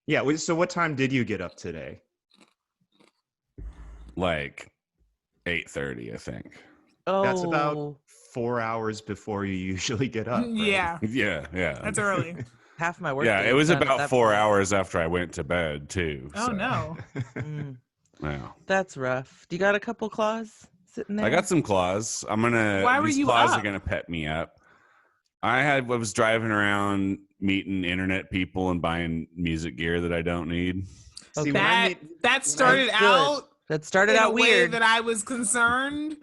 Yeah. So what time did you get up today? Like 8:30, I think. Oh, That's about 4 hours before you usually get up. Right? Yeah, Yeah. that's early. half my work. Yeah, day it was done at about that 4 point. hours after I went to bed too. Oh so, no. Yeah. That's rough. Do you got a couple claws sitting there? I got some claws. Why were These you claws up? are gonna pet me up. I was driving around meeting internet people and buying music gear that I don't need. See, when I That started That's good. out That started in out a way weird. that I was concerned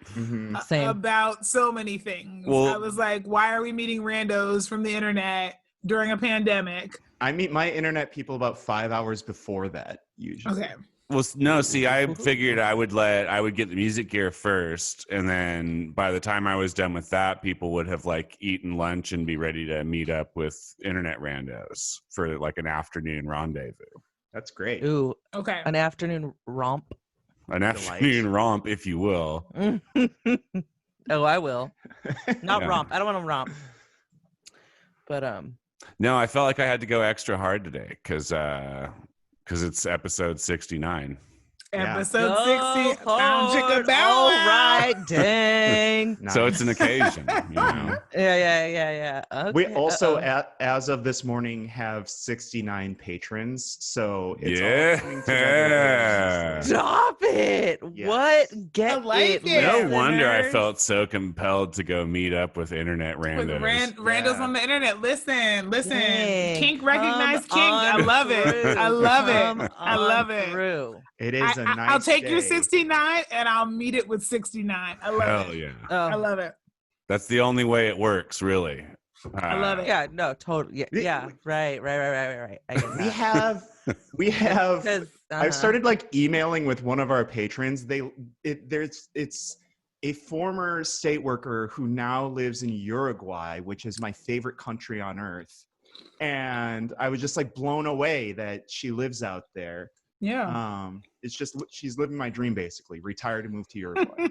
Same. about so many things. Well- I was like, why are we meeting randos from the internet during a pandemic? I meet my internet people about 5 hours before that usually. Okay. Well, no, see, I figured I would get the music gear first, and then by the time I was done with that, people would have like eaten lunch and be ready to meet up with internet randos for like an afternoon rendezvous. That's great. Ooh, Okay. an afternoon romp. An afternoon romp, if you will. Oh, I will. Not Yeah. romp. I don't want to romp. But No, I felt like I had to go extra hard today because it's episode 69. Episode Go 60. Found hard. Chicka Bow All Wow. right, dang. So it's an occasion, you know. Yeah. Okay. We also, as of this morning, have 69 patrons. So it's all coming together. Yeah. Stop it. Yes. What? Get I like it. No Yeah, wonder I listeners. felt so compelled to go meet up with internet With randos. randos on the internet. Listen. Dang. Kink recognize Come kink. I on love it. through. I love Come it. I on love it. through. It is a nice I'll take your day. 69 and I'll meet it with 69. I love Hell it. yeah. I love it. That's the only way it works, really. I love it. Yeah, no, totally. Yeah. Right. I get We that. have 'Cause, I've started like emailing with one of our patrons. It's a former state worker who now lives in Uruguay, which is my favorite country on earth. And I was just like blown away that she lives out there. Yeah. It's just she's living my dream basically. Retire to move to Uruguay.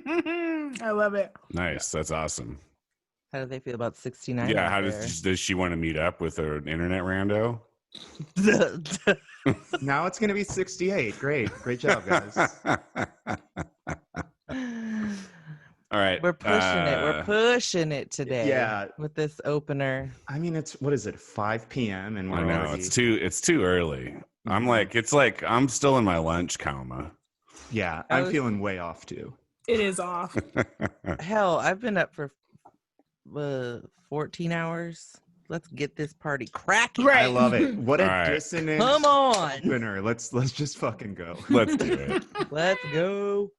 I love it. Nice. That's awesome. How do they feel about 69? Yeah. out How there? does she want to meet up with an internet rando? Now it's gonna be 68. Great job, guys. All right. We're pushing it. We're pushing it today. Yeah. With this opener. I mean, it's what is it? 5 p.m. and I we're know already. it's too early. I'm like I'm still in my lunch coma. Yeah, I I'm was- feeling way off too. It is off. Hell, I've been up for 14 hours. Let's get this party cracking. Right. I love it. What a All right. dissonant Come on. opener. Let's just fucking go. Let's do it. Let's go.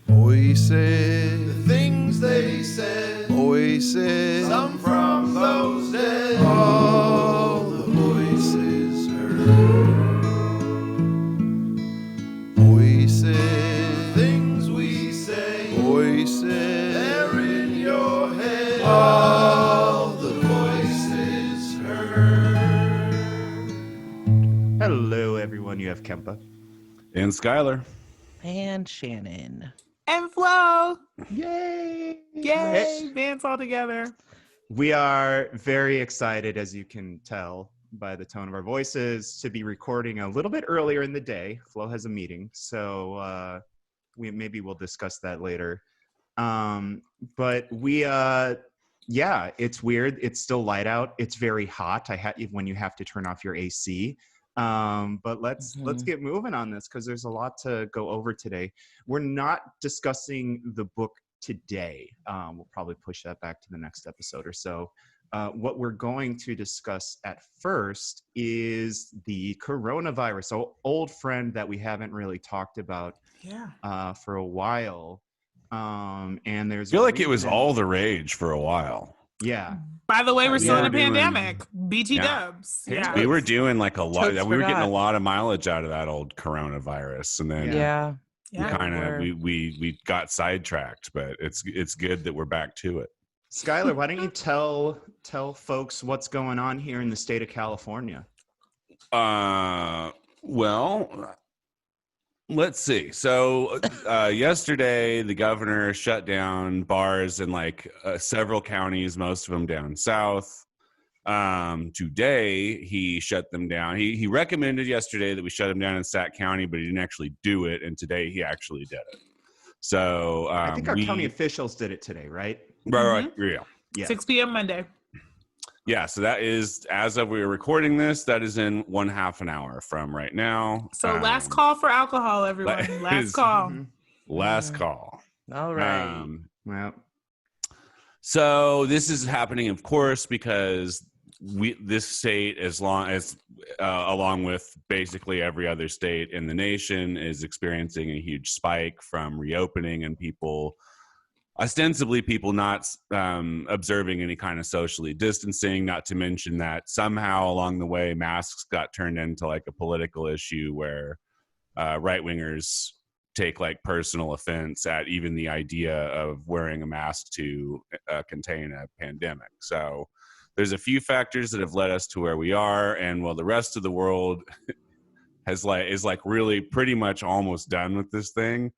Voices, the things they said. Voices, some from those dead. All the voices heard. Voices, things we say. Voices, they're in your head. All the voices heard. Hello, everyone. You have Kempa. And Skylar. And Shannon. And Flo. Yay! Yay. Dance all together. We are very excited, as you can tell by the tone of our voices, to be recording a little bit earlier in the day. Flo has a meeting, so we'll discuss that later. But yeah, it's weird. It's still light out. It's very hot. When you have to turn off your AC. But let's get moving on this because there's a lot to go over today. We're not discussing the book today. We'll probably push that back to the next episode or so. What we're going to discuss at first is the coronavirus, so old friend that we haven't really talked about for a while. And there's I feel like it was all the rage for a while. Yeah. By the way, we're still in a doing- pandemic. BT Yeah. dubs. Yeah. We were doing like a lot. Totes We were getting a forgot. lot of mileage out of that old coronavirus, and then Yeah. Yeah. kind of we we got sidetracked. But it's good that we're back to it. Skylar, why don't you tell folks what's going on here in the state of California? Well, let's see. So yesterday, the governor shut down bars in like several counties, most of them down south. Today, he shut them down. He recommended yesterday that we shut them down in Sac County, but he didn't actually do it. And today he actually did it. So I think our county officials did it today, right? Right. Yeah. 6 p.m. Monday. Yeah. So that is, as of we are recording this, that is in 1/2 an hour from right now. So last call for alcohol, everyone. Last call. Last call. All right. Well, so this is happening, of course, because this state, along with basically every other state in the nation, is experiencing a huge spike from reopening and people not observing any kind of socially distancing, not to mention that somehow along the way masks got turned into like a political issue where right-wingers take like personal offense at even the idea of wearing a mask to contain a pandemic. So there's a few factors that have led us to where we are, and while the rest of the world is really pretty much almost done with this thing,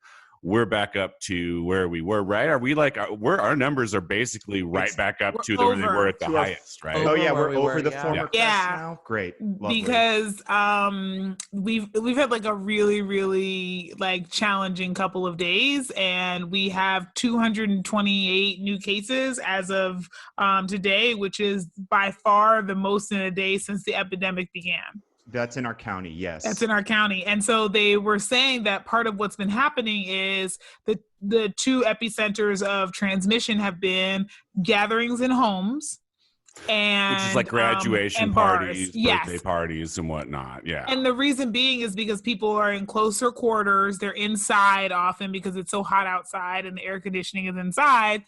we're back up to where we were, right? Are we like, our numbers are basically right back up to where they were at the highest, right? Oh yeah, we're over the former crest Yeah. now. Great. Lovely. Because we've had like a really, really like challenging couple of days, and we have 228 new cases as of today, which is by far the most in a day since the epidemic began. That's in our county, yes. That's in our county. And so they were saying that part of what's been happening is the two epicenters of transmission have been gatherings in homes, and which is like graduation and parties, bars. birthday parties and whatnot. Yeah. And the reason being is because people are in closer quarters. They're inside often because it's so hot outside and the air conditioning is inside.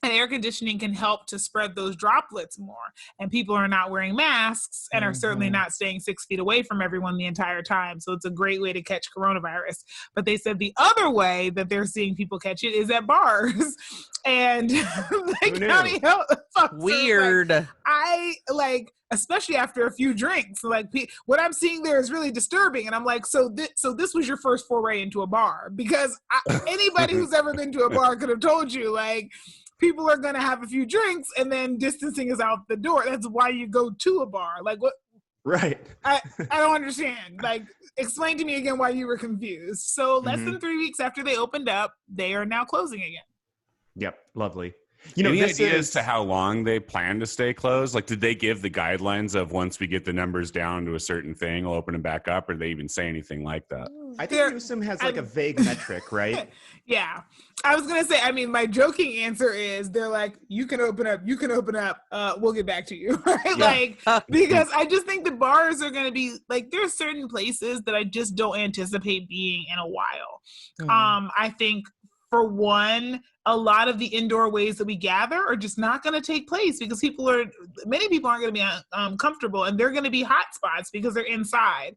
And air conditioning can help to spread those droplets more. And people are not wearing masks and are certainly not staying 6 feet away from everyone the entire time. So it's a great way to catch coronavirus. But they said the other way that they're seeing people catch it is at bars. And the county health officer, Weird. especially after a few drinks, like what I'm seeing there is really disturbing. And I'm like, so this was your first foray into a bar? Because anybody who's ever been to a bar could have told you, like, people are going to have a few drinks and then distancing is out the door. That's why you go to a bar. Like, what? Right. I don't understand. Like, explain to me again why you were confused. So less than 3 weeks after they opened up, they are now closing again. Yep. Lovely. Any idea as to how long they plan to stay closed? Like, did they give the guidelines of once we get the numbers down to a certain thing, we'll open them back up, or did they even say anything like that? I think Newsom has like a vague metric, right? Yeah. I was going to say, I mean, my joking answer is they're like, you can open up, we'll get back to you, right? Yeah. Like, because I just think the bars are going to be, like, there are certain places that I just don't anticipate being in a while. I think, for one, a lot of the indoor ways that we gather are just not going to take place because many people aren't going to be comfortable, and they're going to be hot spots because they're inside.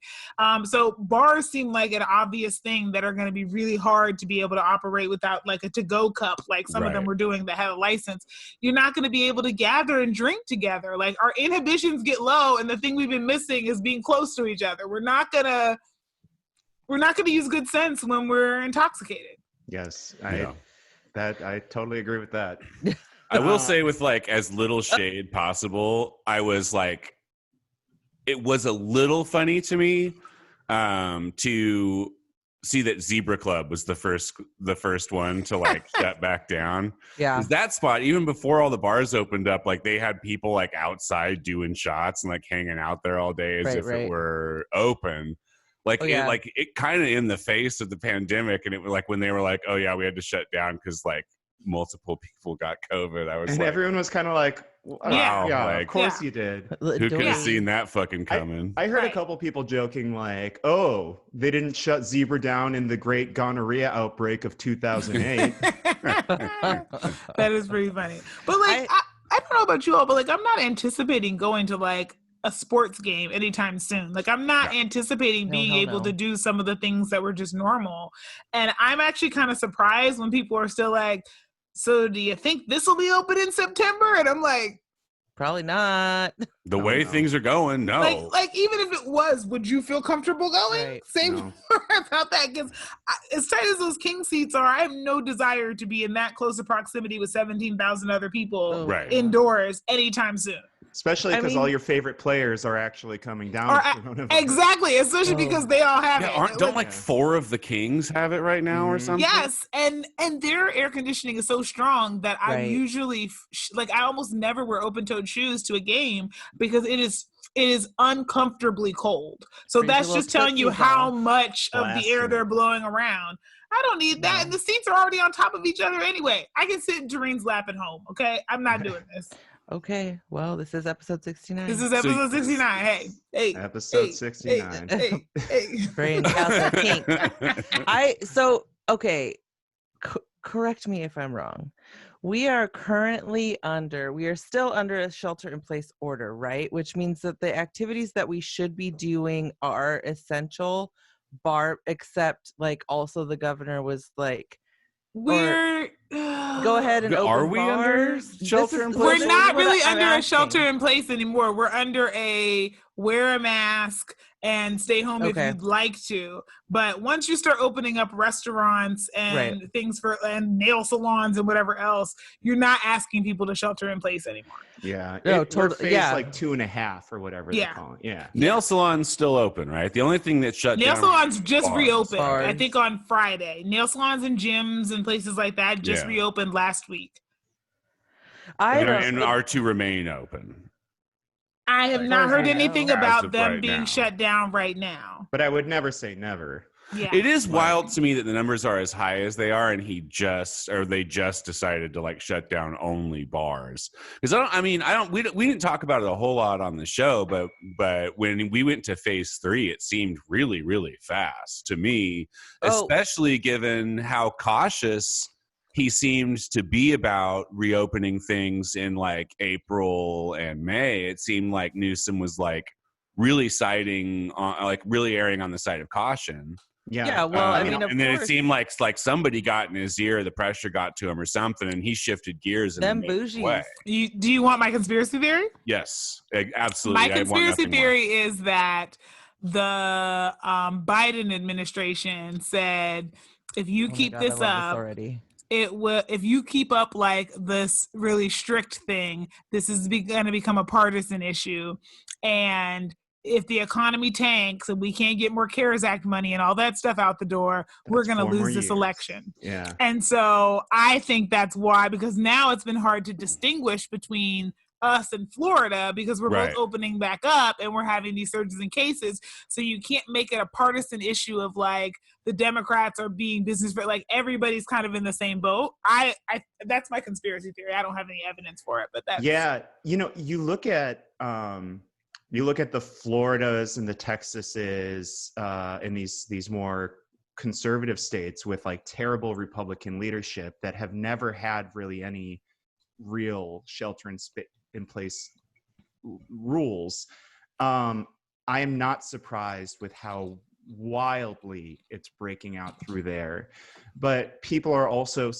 So bars seem like an obvious thing that are going to be really hard to be able to operate without like a to-go cup, like some of them were doing that had a license. You're not going to be able to gather and drink together. Like, our inhibitions get low, and the thing we've been missing is being close to each other. We're not going to use good sense when we're intoxicated. Yes. I totally agree with that. I will say, with like as little shade possible, I was like, it was a little funny to me to see that Zebra Club was the first one to like shut back down. Yeah. 'Cause that spot, even before all the bars opened up, like they had people like outside doing shots and like hanging out there all day as if it were open. Like, it kind of in the face of the pandemic, and it was like when they were like, "Oh yeah, we had to shut down because like multiple people got COVID." I was and like, everyone was kind of like, Yeah. yeah, like, of course you did." Who could have seen that fucking coming? I heard a couple people joking like, "Oh, they didn't shut Zebra down in the great gonorrhea outbreak of 2008." That is pretty funny. But like, I don't know about you all, but like, I'm not anticipating going to like a sports game anytime soon. Like, I'm not anticipating being able to do some of the things that were just normal. And I'm actually kind of surprised when people are still like, so do you think this will be open in September? And I'm like, probably not. The way things are going, no. Like even if it was, would you feel comfortable going? Right. Same about that, because as tight as those king seats are, I have no desire to be in that close of proximity with 17,000 other people indoors anytime soon. Especially I because mean- all your favorite players are actually coming down. Or with I- coronavirus. Exactly, especially because they all have Yeah, it. don't like 4 of the kings have it right now or Mhm. something? Yes, and their air conditioning is so strong that I Right. usually like I almost never wear open-toed shoes to a game because it is uncomfortably cold. So Brings your that's little just telling you tootsies how off. much of the air Blasting. they're blowing around. I don't need that, and the seats are already on top of each other anyway. I can sit in Doreen's lap at home. Okay, I'm not doing this. Okay, well, this is episode 69. This is episode 69. Hey, Episode 69. hey. Brain Council Kink. Okay, correct me if I'm wrong. We are still under a shelter-in-place order, right? Which means that the activities that we should be doing are essential, except like also the governor was like, We're go ahead and Are open we under bars. shelter-in-place We're This is not what really I'm under a asking. shelter in place anymore. We're under a wear a mask and stay home if Okay. you'd like to. But once you start opening up restaurants and things and nail salons and whatever else, you're not asking people to shelter in place anymore. Yeah. No, We're totally. phase Yeah. like 2.5 or whatever Yeah. they call it. Yeah. Nail salon's still open, right? The only thing that shut Nail down salons just bars. reopened, I Bars. think on Friday. Nail salons and gyms and places like that just Yeah. reopened last week. and are to remain open. I have As not far as heard I anything know. As about of them right being now. shut down right now. But I would never say never. Yeah. It is wild to me that the numbers are as high as they are, and they just decided to like shut down only bars. Because we didn't talk about it a whole lot on the show, but when we went to phase 3, it seemed really, really fast to me, especially given how cautious he seemed to be about reopening things in like April and May. It seemed like Newsom was like really really erring on the side of caution. Yeah, well, I mean, of and then it course. seemed like somebody got in his ear, the pressure got to him or something, and he shifted gears in Them a major bougies. way. Do you want my conspiracy theory? Yes, absolutely. My I want conspiracy nothing more. theory is that the Biden administration said, if you Oh my keep God, this I love up, already. it will. If you keep up like this really strict thing, this is going to become a partisan issue, and if the economy tanks and we can't get more CARES Act money and all that stuff out the door, we're going to 4 more lose this years. election. Yeah. And so I think that's why, because now it's been hard to distinguish between us and Florida because we're Right. both opening back up and we're having these surges in cases. So you can't make it a partisan issue of like the Democrats are being business, but like everybody's kind of in the same boat. I that's my conspiracy theory. I don't have any evidence for it, but that's Yeah. You look at the Floridas and the Texases and these more conservative states with like terrible Republican leadership that have never had really any real shelter in place rules. I am not surprised with how wildly it's breaking out through there, but people are also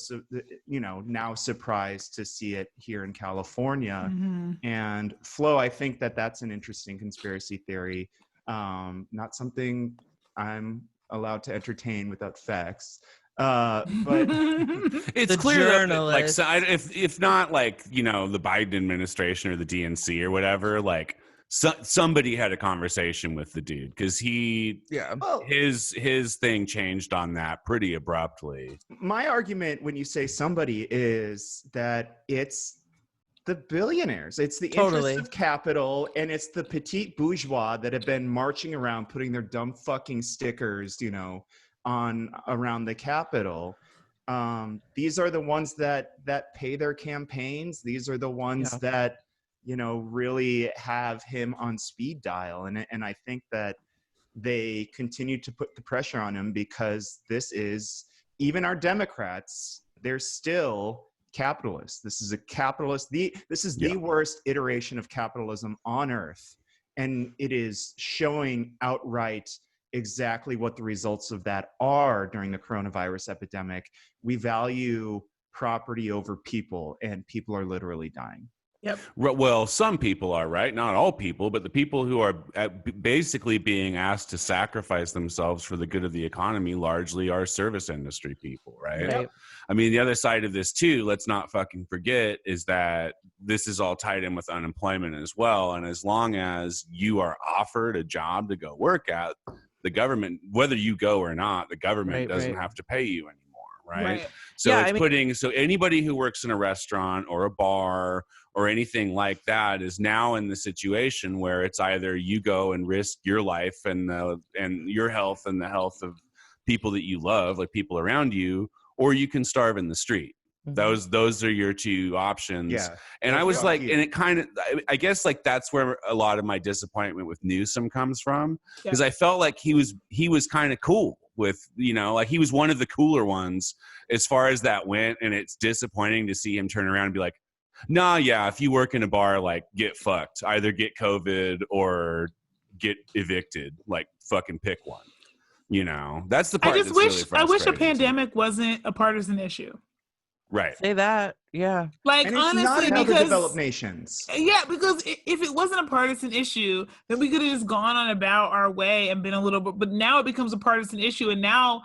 now surprised to see it here in California. Mm-hmm. And Flo, I think that's an interesting conspiracy theory, not something I'm allowed to entertain without facts, but It's The clear journalist. that, like, if not like the Biden administration or the DNC or whatever, like somebody had a conversation with the dude because his thing changed on that pretty abruptly. my argument when you say somebody is that it's the billionaires, it's the Totally. interests of capital, and it's the petit bourgeois that have been marching around putting their dumb fucking stickers on around the Capitol. These are the ones that pay their campaigns. These are the ones that really have him on speed dial, and I think that they continue to put the pressure on him because this is, even our Democrats, they're still capitalists. This is a capitalist. This is the worst iteration of capitalism on earth, and it is showing outright exactly what the results of that are during the coronavirus epidemic. We value property over people, and people are literally dying. Yep. Well, some people are, right? Not all people, but the people who are basically being asked to sacrifice themselves for the good of the economy largely are service industry people, right? Right. I mean, the other side of this too, let's not fucking forget, is that this is all tied in with unemployment as well. And as long as you are offered a job to go work at, the government, whether you go or not, the government doesn't have to pay you anymore, right? So Yeah, so anybody who works in a restaurant or a bar or anything like that is now in the situation where it's either you go and risk your life and your health and the health of people that you love, like people around you, or you can starve in the street. Those are your two options. Yeah. And I was like, and it kind of, I guess like that's where a lot of my disappointment with Newsom comes from, because I felt like he was kind of cool with, like he was one of the cooler ones as far as that went. And it's disappointing to see him turn around and be like, nah, yeah, if you work in a bar, like get fucked, either get COVID or get evicted, like fucking pick one. That's the part. I wish a pandemic wasn't a partisan issue. Right. Say that. Yeah. Like, and it's honestly, not in because other developed nations. Yeah, because if it wasn't a partisan issue, then we could have just gone on about our way and been a little bit, but now it becomes a partisan issue. And now,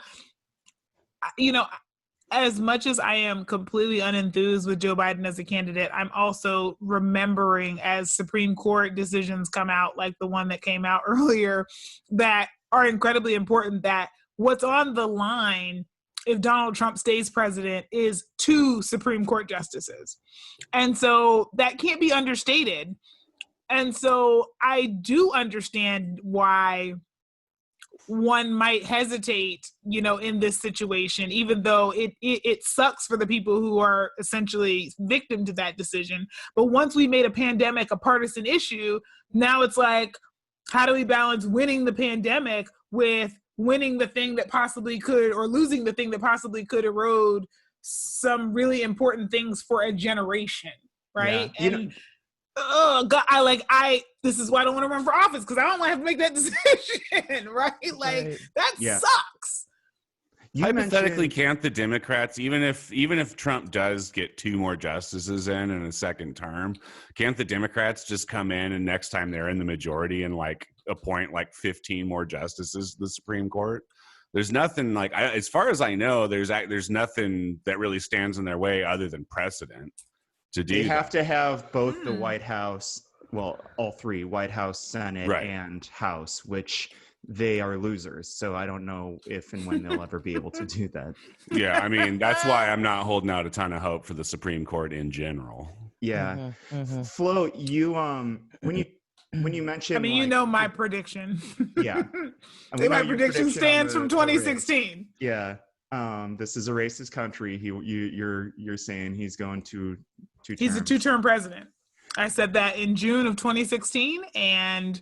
as much as I am completely unenthused with Joe Biden as a candidate, I'm also remembering as Supreme Court decisions come out, like the one that came out earlier, that are incredibly important, that what's on the line if Donald Trump stays president is 2 Supreme Court justices. And so that can't be understated. And so I do understand why one might hesitate, in this situation, even though it sucks for the people who are essentially victim to that decision. But once we made a pandemic a partisan issue, now it's like, how do we balance winning the pandemic with winning the thing that possibly could, or losing the thing that possibly could erode some really important things for a generation, right? Yeah. And oh God, this is why I don't want to run for office, because I don't want to have to make that decision, right? Like that sucks. Hypothetically, can't the Democrats, even if Trump does get 2 more justices in a second term, can't the Democrats just come in and next time they're in the majority and like appoint like 15 more justices to the Supreme Court? There's nothing like, as far as I know, there's nothing that really stands in their way other than precedent to do. They have to have both the White House, well, all 3, White House, Senate, and House, which they are losers. So I don't know if and when they'll ever be able to do that. Yeah, I mean, that's why I'm not holding out a ton of hope for the Supreme Court in general. Yeah. Flo, you when you mentioned, I mean, my prediction. Yeah. My prediction stands from 2016. Yeah. This is a racist country. You're saying he's going to 2 terms. He's a 2-term president. I said that in June of 2016, and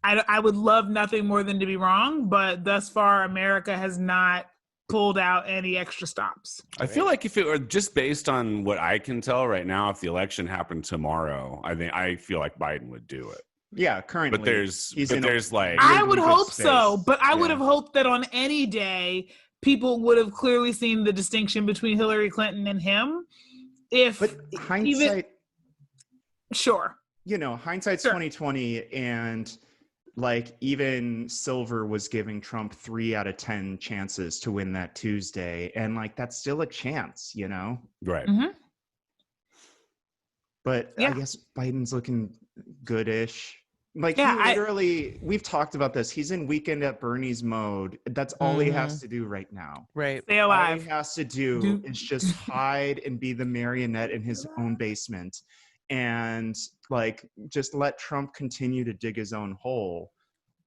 I would love nothing more than to be wrong, but thus far America has not pulled out any extra stops. I feel like if it were just based on what I can tell right now, if the election happened tomorrow, I feel like Biden would do it. Yeah, currently. But there's like, I would hope so, but I would have hoped that on any day people would have clearly seen the distinction between Hillary Clinton and him. But hindsight, sure. Hindsight's 2020, and like even Silver was giving Trump 3 out of 10 chances to win that Tuesday, and like that's still a chance, Right. Mm-hmm. But I guess Biden's looking goodish. Like we've talked about this. He's in Weekend at Bernie's mode. That's all he has to do right now. Right. Stay alive. All he has to do is just hide and be the marionette in his own basement, and like just let Trump continue to dig his own hole.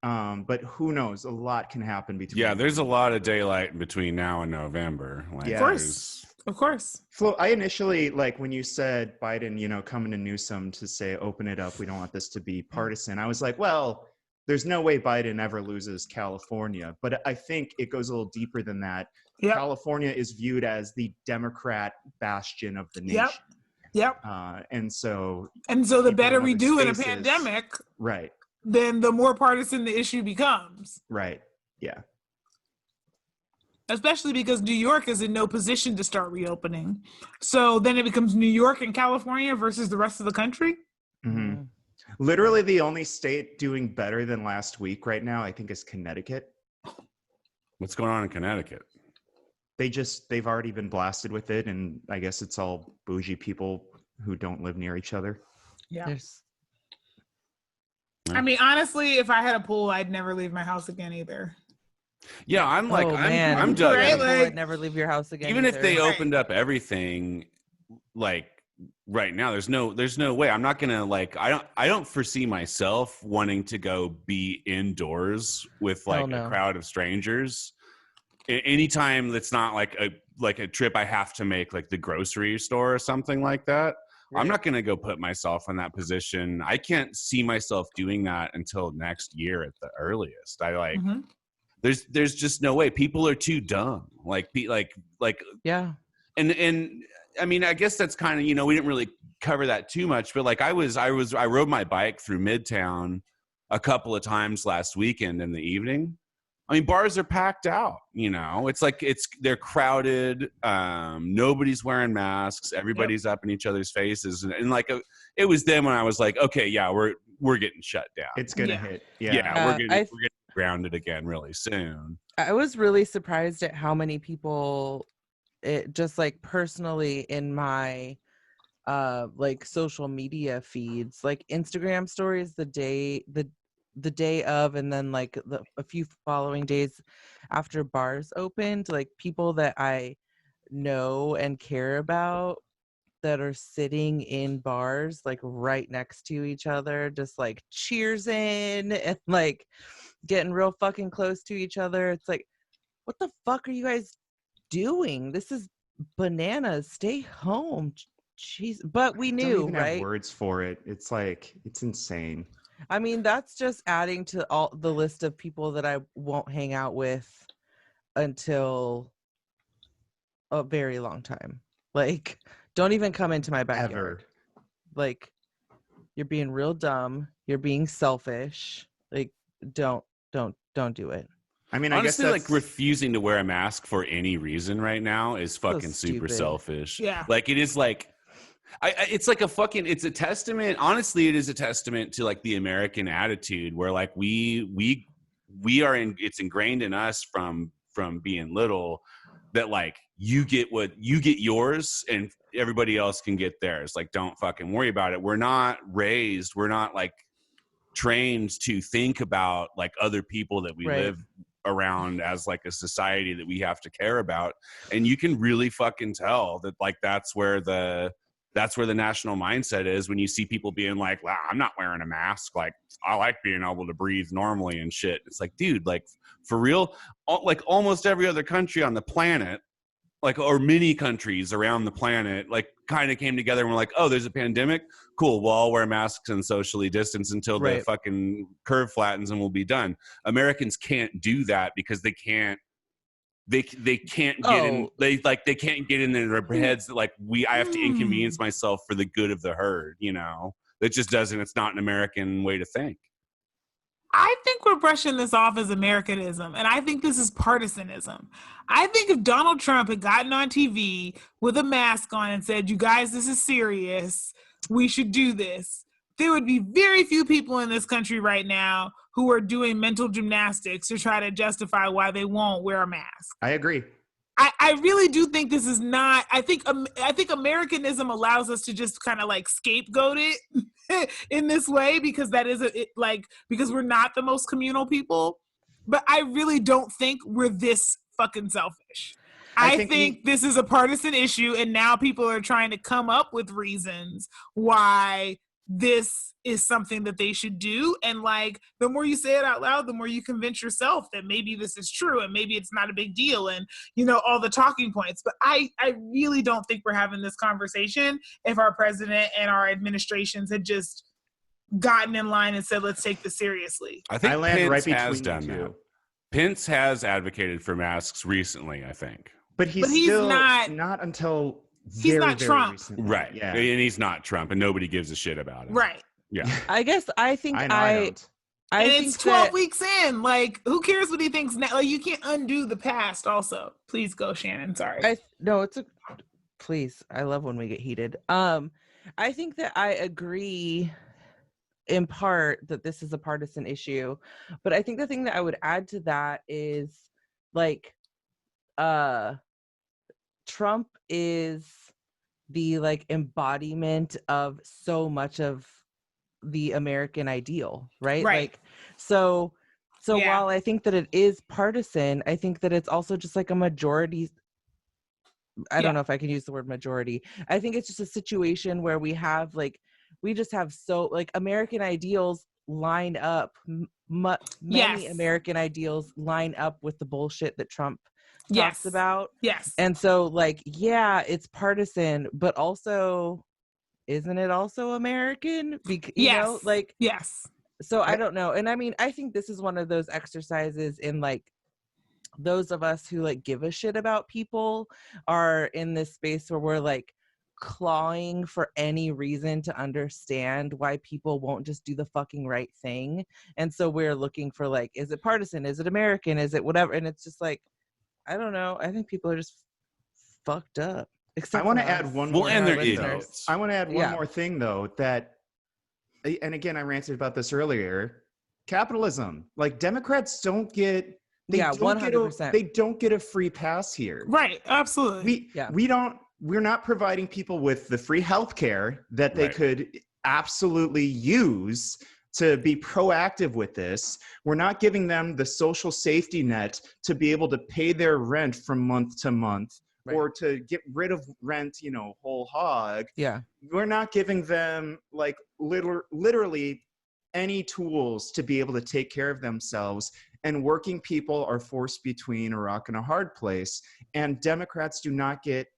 But who knows? A lot can happen between. Yeah, there's a lot of daylight between now and November. Like, Of course. Flo, I initially, like when you said Biden, coming to Newsom to say, open it up, we don't want this to be partisan. I was like, well, there's no way Biden ever loses California. But I think it goes a little deeper than that. Yep. California is viewed as the Democrat bastion of the nation. Yep. And so the better we do in a pandemic, right, then the more partisan the issue becomes. Right. Yeah. especially because New York is in no position to start reopening. So then it becomes New York and California versus the rest of the country. Mm-hmm. Literally the only state doing better than last week right now, I think, is Connecticut. What's going on in Connecticut? They've already been blasted with it, and I guess it's all bougie people who don't live near each other. Yeah. I mean, honestly, if I had a pool, I'd never leave my house again either. Yeah, I'm like, I'm done. Right? Like, I'd never leave your house again. Even either. if they opened up everything, like right now, there's no way. I'm not gonna like. I don't foresee myself wanting to go be indoors with like a crowd of strangers. Anytime that's not like a trip I have to make, like the grocery store or something like that. Right. I'm not going to go put myself in that position. I can't see myself doing that until next year at the earliest. There's just no way. People are too dumb. Yeah. And I mean, I guess that's kind of, we didn't really cover that too much, but like I rode my bike through Midtown a couple of times last weekend in the evening. I mean, bars are packed out, it's like they're crowded. Nobody's wearing masks. Everybody's up in each other's faces. And like, it was then when I was like, okay, yeah, we're getting shut down. It's going to hit. Yeah. We're getting grounded again really soon. I was really surprised at how many people, it just like personally in my, like social media feeds, like Instagram stories, the day of, and then like a few following days after bars opened, like people that I know and care about that are sitting in bars like right next to each other, just like cheersing and like getting real fucking close to each other. It's like, what the fuck are you guys doing? This is bananas. Stay home. Jeez. But we knew, don't even right? Have words for it. It's like, it's insane. I mean, that's just adding to all the list of people that I won't hang out with until a very long time. Like, don't even come into my backyard. Ever. Like, you're being real dumb. You're being selfish. Like, don't do it. I mean, honestly, like refusing to wear a mask for any reason right now is fucking super selfish. Yeah. Like, it is like, it's like it's a testament. Honestly, it is a testament to like the American attitude where like we are it's ingrained in us from being little that like you get yours and everybody else can get theirs. Like, don't fucking worry about it. We're not like trained to think about like other people that we live around as like a society that we have to care about. And you can really fucking tell that like that's where the national mindset is when you see people being like, wow, I'm not wearing a mask. Like, I like being able to breathe normally and shit. It's like, dude, like for real, like almost every other country on the planet, like, or many countries around the planet, like kind of came together and were like, oh, there's a pandemic. Cool. We'll all wear masks and socially distance until the fucking curve flattens and we'll be done. Americans can't do that because they can't can't get in. They can't get in their heads that like I have to inconvenience myself for the good of the herd. That just doesn't. It's not an American way to think. I think we're brushing this off as Americanism, and I think this is partisanism. I think if Donald Trump had gotten on TV with a mask on and said, "You guys, this is serious. We should do this," there would be very few people in this country right now who are doing mental gymnastics to try to justify why they won't wear a mask. I agree. I really do think this is not. I think Americanism allows us to just kind of like scapegoat it in this way because that is because we're not the most communal people. But I really don't think we're this fucking selfish. I think this is a partisan issue, and now people are trying to come up with reasons why this is something that they should do. And like, the more you say it out loud, the more you convince yourself that maybe this is true and maybe it's not a big deal and, all the talking points. But I really don't think we're having this conversation if our president and our administrations had just gotten in line and said, let's take this seriously. I think Pence has done that. Pence has advocated for masks recently, I think. But he's not until he's not Trump. Recently. Right. Yeah. And he's not Trump and nobody gives a shit about him. Right. Yeah. I guess I think I And it's 12 weeks in. Like, who cares what he thinks now? Like, you can't undo the past also. Please go, Shannon. Sorry. Please. I love when we get heated. I think that I agree in part that this is a partisan issue, but I think the thing that I would add to that is like Trump is the like embodiment of so much of the American ideal, right? Like so while I think that it is partisan, I think that it's also just like a majority. I don't know if I can use the word majority. I think it's just a situation where we just have so like American ideals line up. Many American ideals line up with the bullshit that Trump talks about. Yes. And so like, yeah, it's partisan, but also, isn't it also American? You know, like, so I don't know. And I mean, I think this is one of those exercises in like, those of us who like give a shit about people are in this space where we're like clawing for any reason to understand why people won't just do the fucking right thing. And so we're looking for like, is it partisan? Is it American? Is it whatever? And it's just like, I don't know. I think people are just fucked up. I want to add one more. And they're idiots. I want to add one more thing though, that, and again, I ranted about this earlier. Capitalism, like Democrats don't get. They 100%. They don't get a free pass here. Right. Absolutely. We're not providing people with the free healthcare that they could absolutely use to be proactive with this. We're not giving them the social safety net to be able to pay their rent from month to month or to get rid of rent, whole hog. Yeah. We're not giving them like literally any tools to be able to take care of themselves. And working people are forced between a rock and a hard place. And Democrats do not get,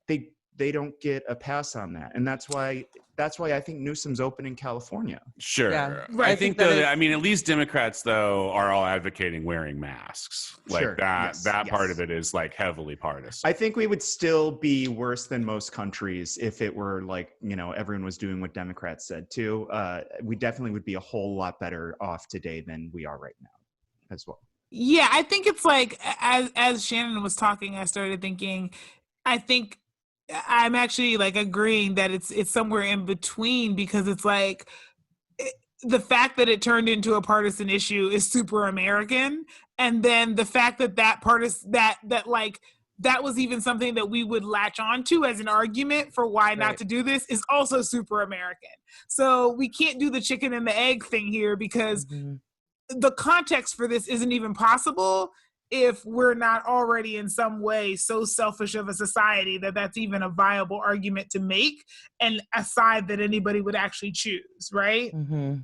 they don't get a pass on that. And that's why I think Newsom's open in California. Sure. Yeah. I think though, I mean, at least Democrats though are all advocating wearing masks. Like that part of it is like heavily partisan. I think we would still be worse than most countries if it were like, everyone was doing what Democrats said too. We definitely would be a whole lot better off today than we are right now as well. Yeah, I think it's like, as Shannon was talking, I started thinking, I think I'm actually like agreeing that it's somewhere in between, because it's like the fact that it turned into a partisan issue is super American. And then the fact that that was even something that we would latch onto as an argument for why not to do this is also super American. So we can't do the chicken and the egg thing here, because the context for this isn't even possible if we're not already in some way so selfish of a society that that's even a viable argument to make, and a side that anybody would actually choose, right? Mm-hmm.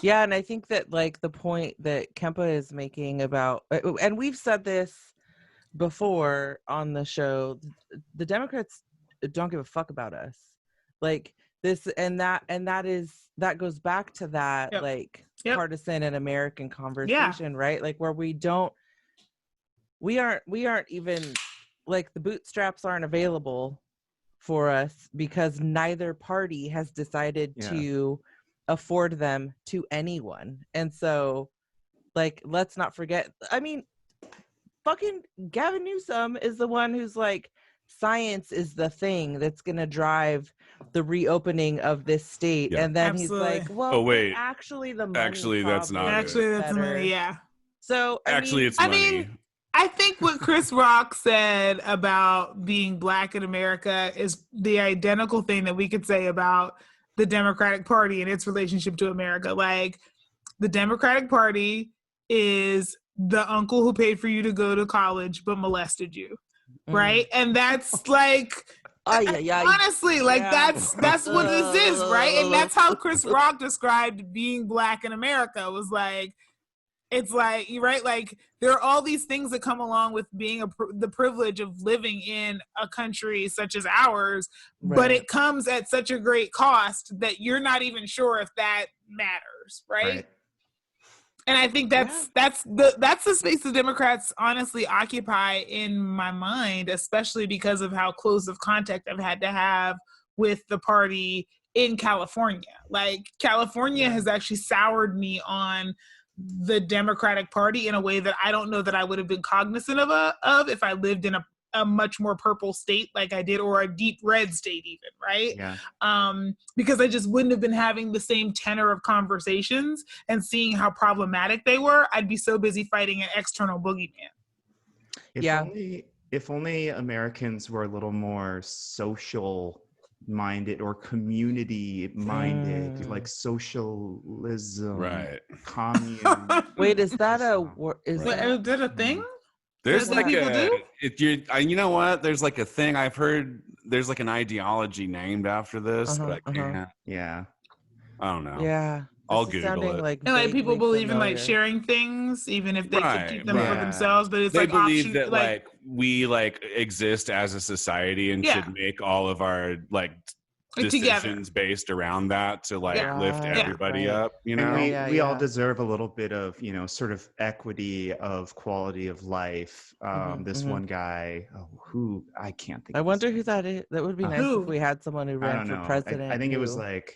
Yeah, and I think that like the point that Kempa is making about, and we've said this before on the show, the Democrats don't give a fuck about us. Like this and that goes back to that partisan and American conversation, right? Like where we aren't even like, the bootstraps aren't available for us because neither party has decided to afford them to anyone. And so like, let's not forget, I mean, fucking Gavin Newsom is the one who's like, science is the thing that's going to drive the reopening of this state. And then he's like, well, actually the money that's not actually that's the money. So it's money. I think what Chris Rock said about being Black in America is the identical thing that we could say about the Democratic Party and its relationship to America. Like, the Democratic Party is the uncle who paid for you to go to college but molested you, right? And that's like, honestly, like that's what this is, right? And that's how Chris Rock described being Black in America. Was like, it's like, you're right, like there are all these things that come along with being the privilege of living in a country such as ours, but it comes at such a great cost that you're not even sure if that matters, right? And I think that's the space the Democrats honestly occupy in my mind, especially because of how close of contact I've had to have with the party in California. Like, California has actually soured me on the Democratic Party in a way that I don't know that I would have been cognizant of if I lived in a much more purple state like I did, or a deep red state even, right? Yeah. Because I just wouldn't have been having the same tenor of conversations and seeing how problematic they were. I'd be so busy fighting an external boogeyman. If only Americans were a little more social minded or community minded, like socialism, Right. commune. Wait, is that is Wait, that is that a thing? There's That's what people do? you know what? There's like a thing I've heard. There's like an ideology named after this, but I can't. Yeah. I don't know. Yeah. I'll This is Google sounding it. like And like people vaguely believe in like familiar. sharing things, even if they could keep them for Yeah. themselves. But it's They like believe option, that like we like exist as a society and Yeah. should make all of our like together. decisions based around that to like Yeah. lift Yeah. everybody Right. up. You And know. we all Yeah. deserve a little bit of, sort of equity of quality of life. This mhm. one guy, who I can't think I of his wonder name. who that is. That would be nice Who? if we had someone who I ran don't for know. president. I think it was who- like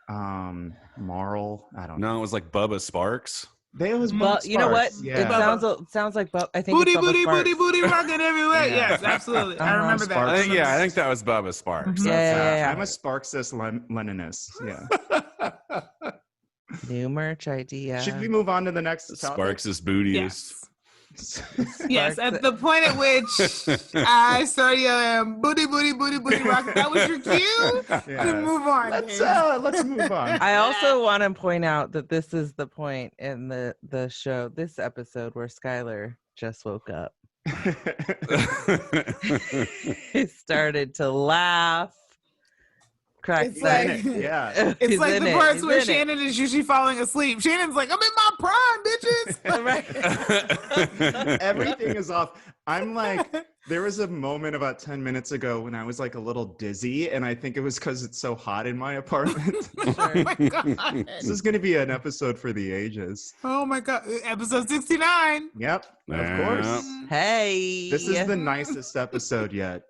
Marl. I don't know. No, it was like Bubba Sparks. It was But Bubba you know what? Sparks, It Yeah. sounds like I think Booty, it's Bubba booty, booty, Sparks. booty, rocking everywhere. Yeah. Yes, absolutely. I Uh-huh. remember that. Sparks. I think that was Bubba Sparks. Mhm. Yeah. I'm a Sparxxist Leninist. Yeah. New merch idea. Should we move on to the next topic? Sparxxist booty. Yes. Yes, Sparks at it. the point at which I started yelling, booty, booty, booty, booty, rock. That was your cue to Yeah. move on. Let's move on. I also want to point out that this is the point in the show, this episode, where Skylar just woke up. He started to laugh, crack. It's like- yeah. It's He's like in the it. parts He's where in it. Shannon is usually falling asleep. Shannon's like, I'm in my prime, bitches. Everything is off. I'm like, there was a moment about 10 minutes ago when I was like a little dizzy, and I think it was because it's so hot in my apartment. Oh my God. This is going to be an episode for the ages. Oh my God. Episode 69. Yep, Yeah. of course. Hey, This is the nicest episode yet.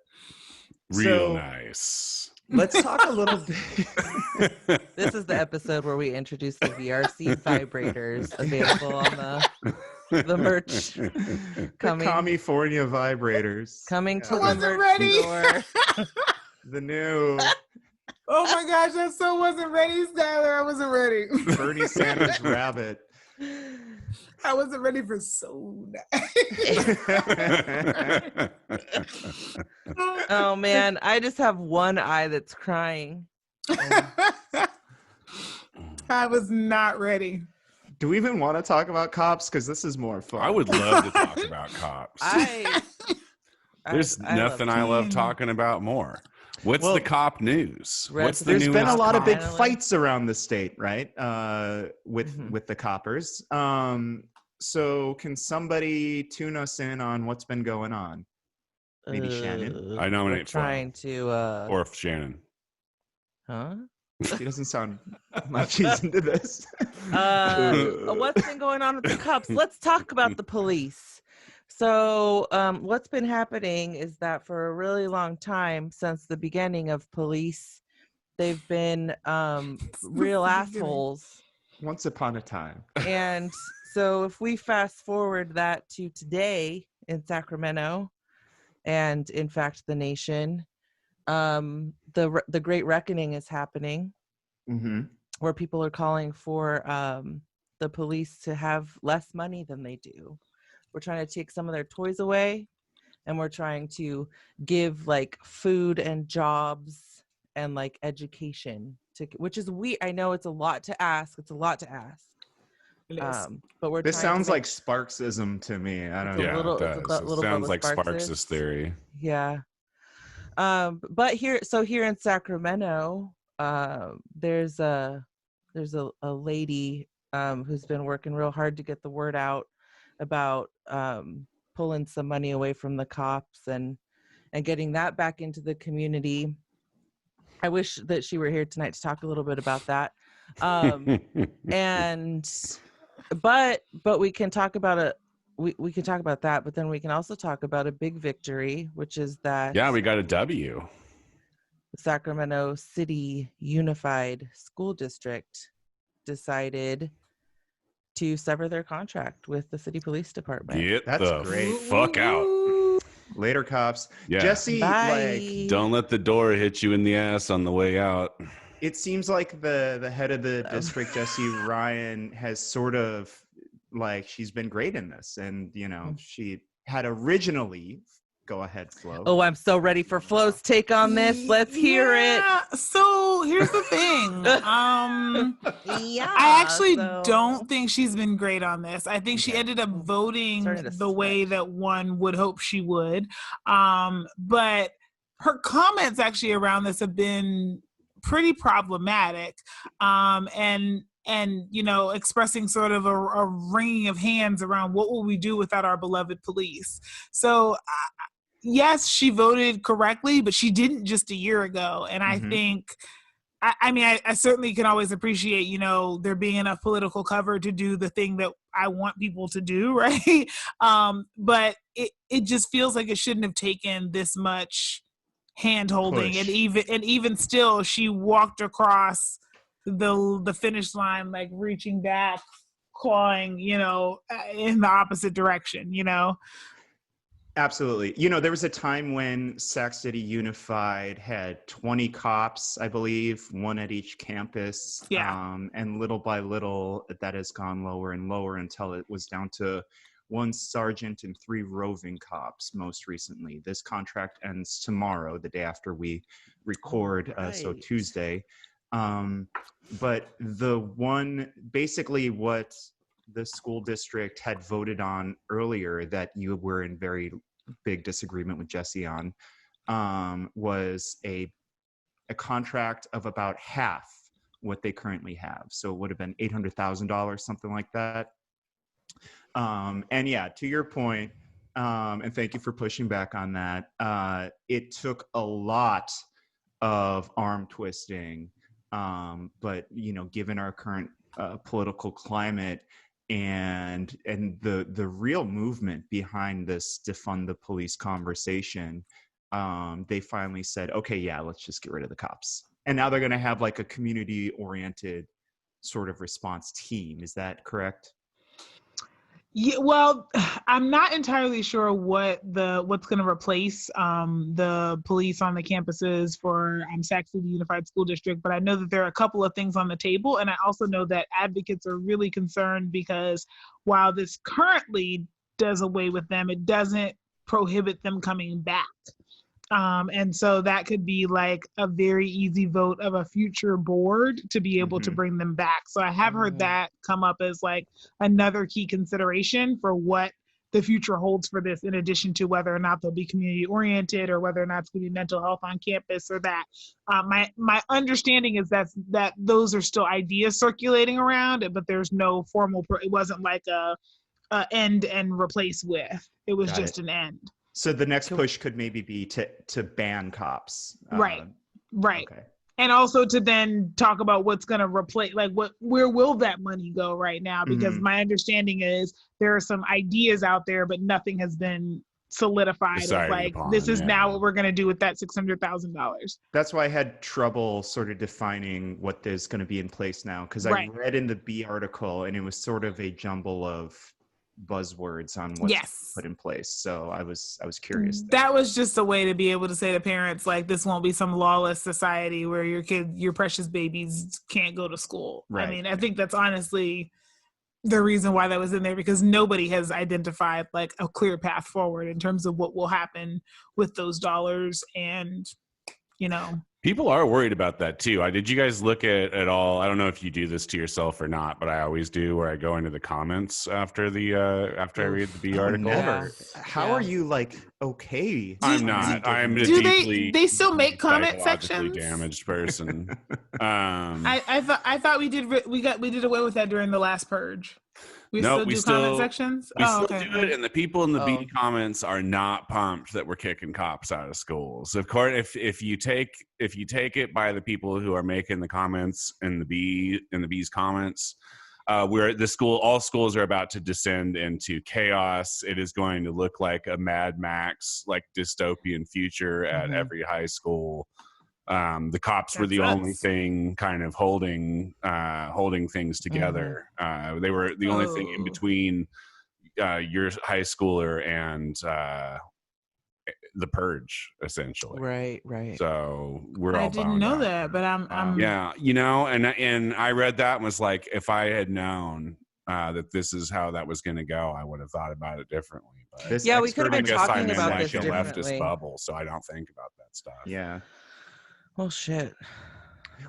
Real So- nice. Let's talk a little bit. This is the episode where we introduce the VRC vibrators available on the merch The coming California vibrators. coming to I the wasn't merch ready. store. The new Oh my gosh, I so wasn't ready, Skylar. I wasn't ready. Bernie Sanders rabbit. I wasn't ready for soda. Oh man, I just have one eye that's crying. I was not ready. Do we even want to talk about cops? Because this is more fun. I would love to talk about cops. There's nothing I love talking about more. What's Well, the cop news? What's the There's newest been a lot of big Finally. fights around the state, right? With Mhm. with the coppers. So can somebody tune us in on what's been going on? Maybe Shannon? I nominate We're trying to or Shannon. huh? She doesn't sound like she's into this. What's been going on with the cops? Let's talk about the police. So what's been happening is that for a really long time, since the beginning of police, they've been real assholes. Once upon a time. And so if we fast forward that to today in Sacramento, and in fact the nation, the Great Reckoning is happening, Mm-hmm. where people are calling for the police to have less money than they do. We're trying to take some of their toys away, and we're trying to give like food and jobs and like education to, which is I know it's a lot to ask. It's a lot to ask. But we're This trying to sounds make- like Sparxxism to me. I don't It's a know. Yeah, little- it it's a does. little It sounds Bubba like Sparxxist. Sparxxist Theory. Yeah. But here in Sacramento, there's a lady who's been working real hard to get the word out about pulling some money away from the cops and getting that back into the community. I wish that she were here tonight to talk a little bit about that. But we can talk about we can talk about that, but then we can also talk about a big victory, which is that Yeah, we got a W. Sacramento City Unified School District decided to sever their contract with the city police department. Get That's the great. fuck out. Later, cops. Yeah. Jesse, Bye. Don't let the door hit you in the ass on the way out. it seems like the head of the district, Jesse Ryan, has sort of she's been great in this, and she had originally. Go ahead, Flo. Oh, I'm so ready for Flo's take on this. Let's hear it. So here's the thing. Yeah, I actually don't think she's been great on this. I think she ended up voting the way that one would hope she would. But her comments actually around this have been pretty problematic. And expressing sort of a wringing of hands around what will we do without our beloved police. So yes, she voted correctly, but she didn't just a year ago. And I think, I certainly can always appreciate, there being enough political cover to do the thing that I want people to do, right? But it just feels like it shouldn't have taken this much hand holding. And even still, she walked across the finish line, reaching back, clawing, in the opposite direction, Absolutely. There was a time when Sac City Unified had 20 cops, I believe, one at each campus. Yeah. And little by little, that has gone lower and lower until it was down to 1 sergeant and 3 roving cops most recently. This contract ends tomorrow, the day after we record, so Tuesday. But basically what the school district had voted on earlier that you were in very big disagreement with Jesse on, was a contract of about half what they currently have. So it would have been $800,000, something like that. And yeah, to your point, and thank you for pushing back on that. It took a lot of arm twisting, but given our current political climate, and the real movement behind this defund the police conversation, they finally said, okay, yeah, let's just get rid of the cops. And now they're going to have a community oriented sort of response team. Is that correct? Yeah, well, I'm not entirely sure what's going to replace the police on the campuses for Sac City Unified School District, but I know that there are a couple of things on the table, and I also know that advocates are really concerned because while this currently does away with them, it doesn't prohibit them coming back. And so that could be a very easy vote of a future board to be able to bring them back. So I have heard that come up as another key consideration for what the future holds for this, in addition to whether or not they'll be community oriented or whether or not it's going to be mental health on campus or that. My understanding is that those are still ideas circulating around, but there's no formal, it wasn't a end and replace with, it was just an end. So the next push could maybe be to ban cops. Right. Okay. And also to then talk about what's going to replace, where will that money go right now? Because my understanding is there are some ideas out there, but nothing has been solidified. This is now what we're going to do with that $600,000. That's why I had trouble sort of defining what is going to be in place now. Because I read in the B article and it was sort of a jumble of buzzwords on what's put in place. So I was curious. That was just a way to be able to say to parents, this won't be some lawless society where your precious babies can't go to school. Right. I mean, I think that's honestly the reason why that was in there, because nobody has identified a clear path forward in terms of what will happen with those dollars. And, people are worried about that too. Did you guys look at all? I don't know if you do this to yourself or not, but I always do, where I go into the comments after I read the B article. Never. How are you okay? I'm not. I'm a deeply they still make comment sections? Damaged person. I thought we did away with that during the last purge. We still do comment sections? We still do it, and the people in the B comments are not pumped that we're kicking cops out of schools. Of course, if you take it by the people who are making the comments in the B's comments, all schools are about to descend into chaos. It is going to look like a Mad Max, dystopian future at every high school. The cops were the only thing kind of holding things together. They were the only thing in between your high schooler and the purge, essentially. Right. So we're all I didn't know boned out. that, but I'm Yeah, and I read that and was like, if I had known that this is how that was going to go, I would have thought about it differently. But we could have been talking about this in a leftist differently. bubble, so I don't think about that stuff. Yeah. Well, shit.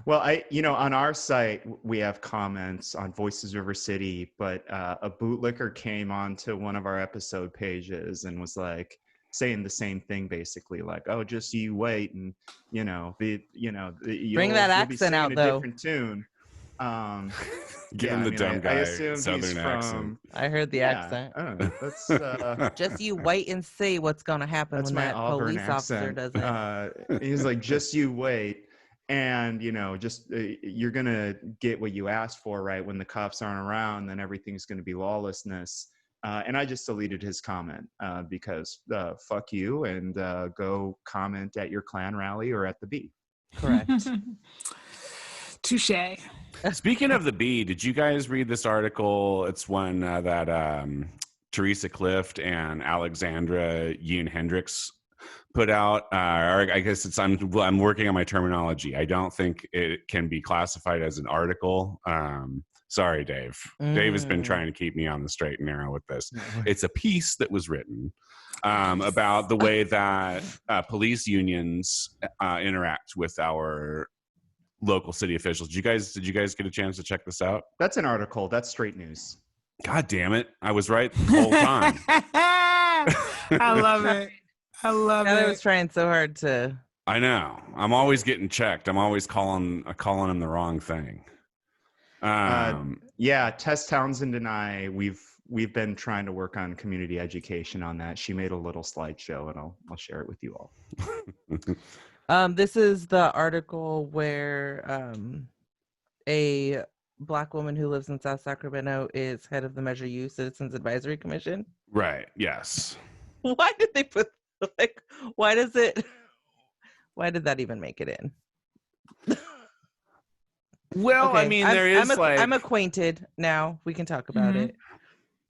Well, on our site, we have comments on Voices River City, but a bootlicker came onto one of our episode pages and was like saying the same thing, basically, like, "Oh, just you wait, and bring that accent out, though." Different tune. Given the dumb guy I assume Southern he's accent. I heard the accent. That's Just you wait and see what's going to happen that's when my that Auburn police officer accent. does it. He's like, just you wait. And, just you're going to get what you asked for, right? When the cops aren't around, then everything's going to be lawlessness. And I just deleted his comment because fuck you, and go comment at your Klan rally or at the B. Correct. touche. Speaking of the bee, did you guys read this article? It's one that Teresa Clift and Alexandra Yoon Hendricks put out. Or I guess I'm working on my terminology. I don't think it can be classified as an article. Sorry, Dave. Dave has been trying to keep me on the straight and narrow with this. It's a piece that was written about the way that police unions interact with our local city officials. Did you guys get a chance to check this out? That's an article. That's straight news. God damn it. I was right the whole time. I love it. I love it. I was trying so hard to. I know. I'm always getting checked. I'm always calling him the wrong thing. Yeah, Tess Townsend and I, we've been trying to work on community education on that. She made a little slideshow, and I'll share it with you all. This is the article where a Black woman who lives in South Sacramento is head of the Measure U Citizens Advisory Commission. Right. Yes. Why did they put why did that even make it in? Well, okay. I mean, I'm acquainted now. We can talk about it.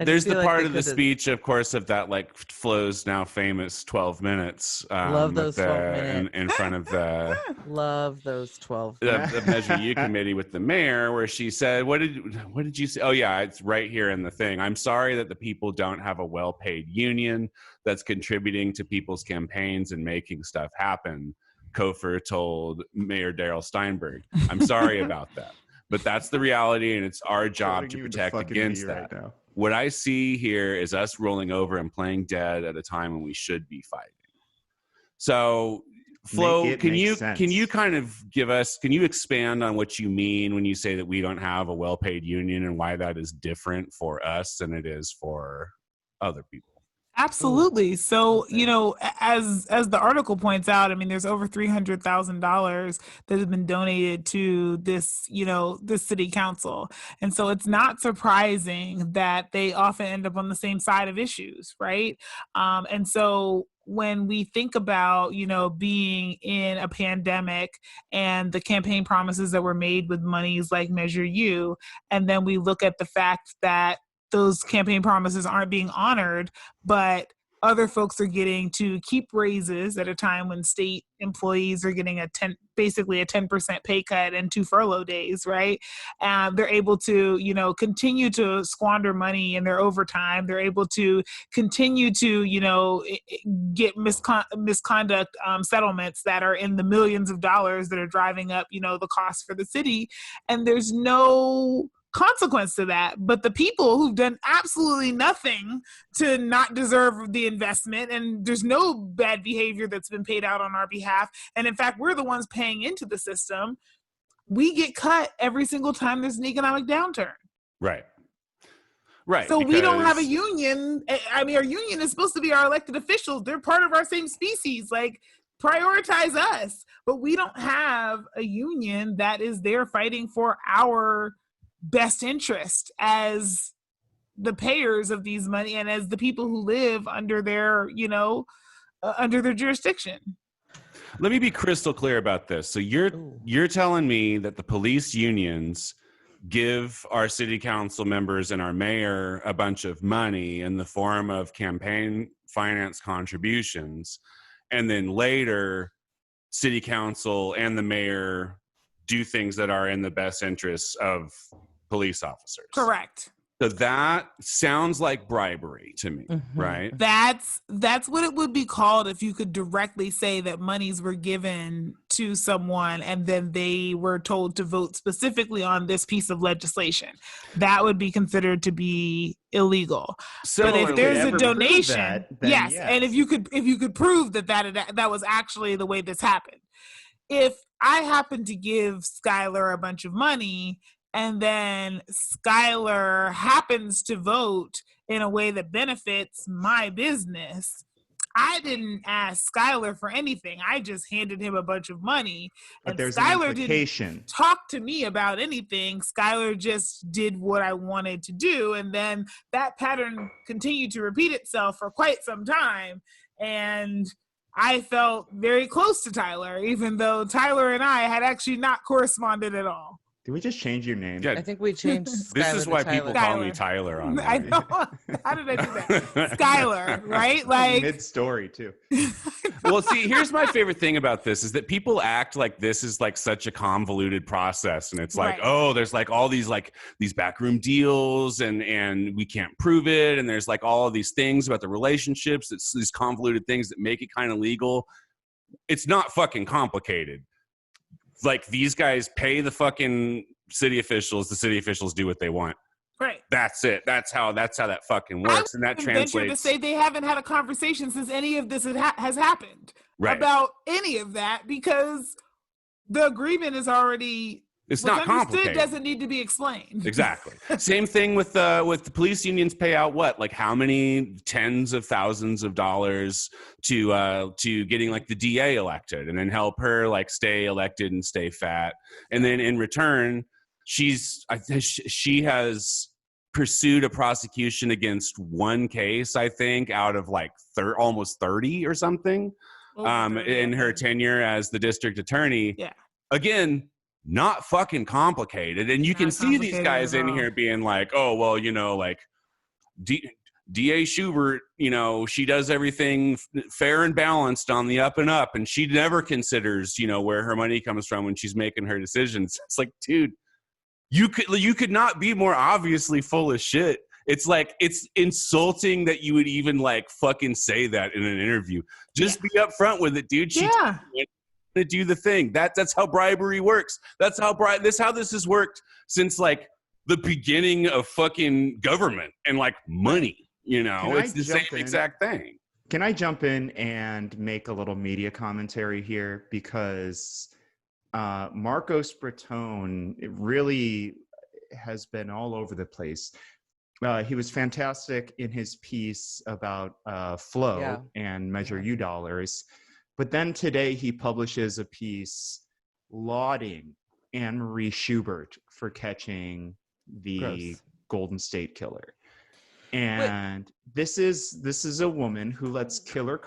There's the part of the speech, of course, of that Flo's now famous 12 minutes. Love those 12 minutes. In front of the love those 12 the Measure U committee with the mayor, where she said, what did you say? Oh yeah, it's right here in the thing. I'm sorry that the people don't have a well-paid union that's contributing to people's campaigns and making stuff happen. Kofer told Mayor Darrell Steinberg, I'm sorry about that, but that's the reality, and it's our job to protect against that. Right now. What I see here is us rolling over and playing dead at a time when we should be fighting. So, Flo, can you kind of can you expand on what you mean when you say that we don't have a well-paid union and why that is different for us than it is for other people? Absolutely. So, as the article points out, I mean, there's over $300,000 that has been donated to this, this city council. And so it's not surprising that they often end up on the same side of issues, right? And so when we think about, being in a pandemic and the campaign promises that were made with monies like Measure U, and then we look at the fact that those campaign promises aren't being honored, but other folks are getting to keep raises at a time when state employees are getting basically a 10% pay cut and 2 furlough days, right? They're able to, continue to squander money in their overtime. They're able to continue to, get misconduct settlements that are in the millions of dollars that are driving up, the cost for the city. And there's no consequence to that, but the people who've done absolutely nothing to not deserve the investment, and there's no bad behavior that's been paid out on our behalf, and in fact we're the ones paying into the system, we get cut every single time there's an economic downturn. Right. So we don't have a union. I mean, our union is supposed to be our elected officials. They're part of our same species. Prioritize us, but we don't have a union that is there fighting for our best interest as the payers of these money and as the people who live under their, under their jurisdiction. Let me be crystal clear about this. So you're telling me that the police unions give our city council members and our mayor a bunch of money in the form of campaign finance contributions, and then later city council and the mayor do things that are in the best interests of police officers. Correct. So that sounds like bribery to me, right? That's what it would be called if you could directly say that monies were given to someone and then they were told to vote specifically on this piece of legislation. That would be considered to be illegal. But if there's a donation, yes, and if you could prove that was actually the way this happened. If I happen to give Skylar a bunch of money and then Skylar happens to vote in a way that benefits my business, I didn't ask Skylar for anything. I just handed him a bunch of money. But and there's Skylar an implication. didn't talk to me about anything. Skylar just did what I wanted to do. And then that pattern continued to repeat itself for quite some time. And I felt very close to Tyler, even though Tyler and I had actually not corresponded at all. Did we just change your name? Yeah. I think we changed This is why people call me Skylar. Tyler on I know. How did I do that? Skylar, right? Like Mid-story, too. Well, see, here's my favorite thing about this is that people act like this is like such a convoluted process. And it's like, Right. oh, there's like all these backroom deals and we can't prove it. And there's like all of these things about the relationships. It's these convoluted things that make it kind of legal. It's not fucking complicated. Like these guys pay the fucking city officials. The city officials do what they want. right. That's it. That's how that fucking works. And that I would venture to translates. say they haven't had a conversation since any of this has happened Right. about any of that because the agreement is already It's what's not understood complicated. doesn't need to be explained. Exactly. Same thing with the police unions pay out what, like how many tens of thousands of dollars to getting like the DA elected and then help her like stay elected and stay fat. And then in return, she has pursued a prosecution against one case, I think, out of like almost 30 or something in her tenure as the district attorney. Yeah. Again, not fucking complicated. And you can see these guys in here being like, oh, well, you know, like DA Schubert, you know, she does everything fair and balanced on the up and up. And she never considers, you know, where her money comes from when she's making her decisions. It's like, dude, you could not be more obviously full of shit. It's like, it's insulting that you would even like fucking say that in an interview. Just be upfront with it, dude. She to do the thing. That's how bribery works. That's how this has worked since like the beginning of fucking government and like money, you know. It's the same exact thing. Can I jump in and make a little media commentary here? Because Marcos Bretone really has been all over the place. He was fantastic in his piece about flow and measure U dollars. But then today he publishes a piece lauding Anne-Marie Schubert for catching the Golden State Killer. And this is a woman who lets killer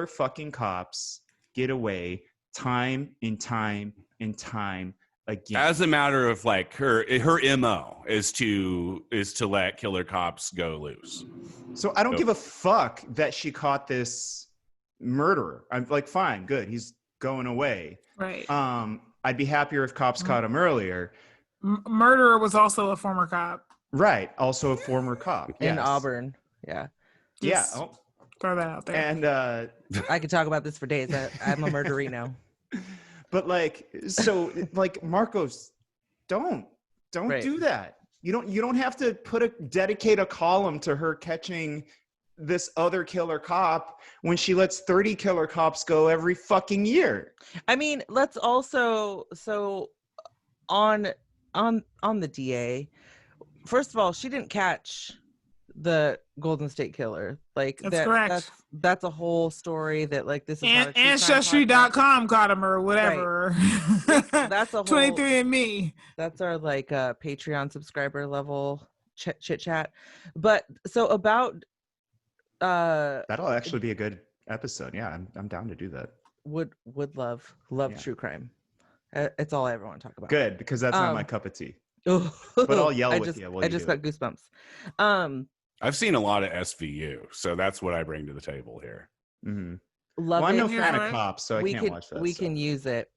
fucking cops get away time and time and time again. As a matter of like her MO is to let killer cops go loose. So I don't give a fuck that she caught this murderer. I'm like, fine, good, he's going away. Right. I'd be happier if cops caught him earlier. Murderer was also a former cop. Right, also a former cop in Auburn. Yeah. Just Oh. throw that out there. And I could talk about this for days. I'm a murderino. But like, so like Marcos, don't do that. You don't have to dedicate a column to her catching this other killer cop when she lets 30 killer cops go every fucking year. I mean, let's also on the DA. First of all, she didn't catch the Golden State Killer. Like that's correct. That's a whole story that like this is Ancestry.com caught him or whatever. Right. That's a whole 23andMe. That's our like Patreon subscriber level chit chat. But so about that'll actually be a good episode. Yeah, I'm down to do that. would love Yeah. true crime. It's all I ever want to talk about. Good, because that's not my cup of tea. But I'll yell with you while I you just do got goosebumps. I've seen a lot of SVU, so that's what I bring to the table here. Mm-hmm. Love Well, I'm it. no Here fan for of it. cops, so I we can't can watch that. we stuff. can use it.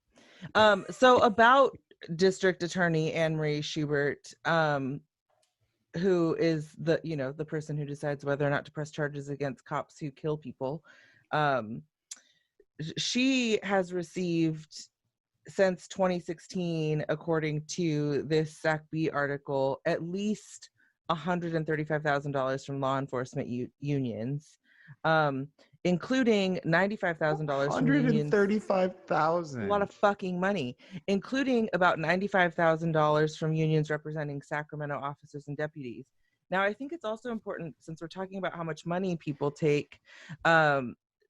So about District Attorney Anne Marie Schubert, who is the person who decides whether or not to press charges against cops who kill people. She has received, since 2016, according to this SACB article, at least $135,000 from law enforcement unions, including $95,000 from unions. $135,000. A lot of fucking money, including about $95,000 from unions representing Sacramento officers and deputies. Now, I think it's also important, since we're talking about how much money people take,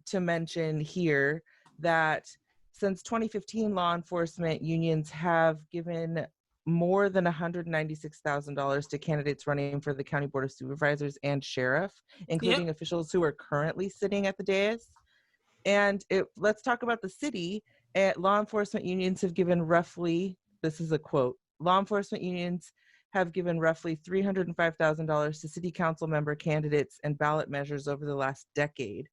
to mention here that since 2015, law enforcement unions have given more than $196,000 to candidates running for the County Board of Supervisors and sheriff, including officials who are currently sitting at the dais. And let's talk about the city. Law enforcement unions have given roughly, this is a quote, law enforcement unions have given roughly $305,000 to city council member candidates and ballot measures over the last decade.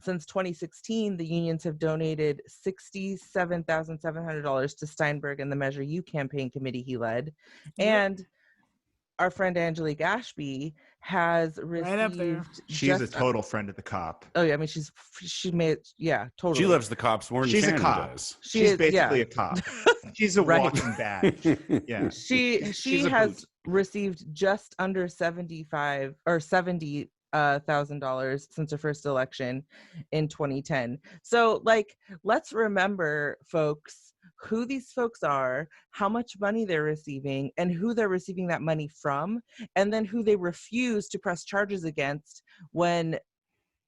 Since 2016, the unions have donated $67,700 to Steinberg and the Measure U campaign committee he led. And our friend Angelique Ashby has received Right up there. She's a total friend of the cop. Oh yeah, I mean totally. She loves the cops more than She's Shannon a cop. does. She's basically a cop. She's a Right. walking badge. Yeah. She She's a has boot. received just under $70,000 since her first election in 2010. So let's remember, folks, who these folks are, how much money they're receiving, and who they're receiving that money from, and then who they refuse to press charges against when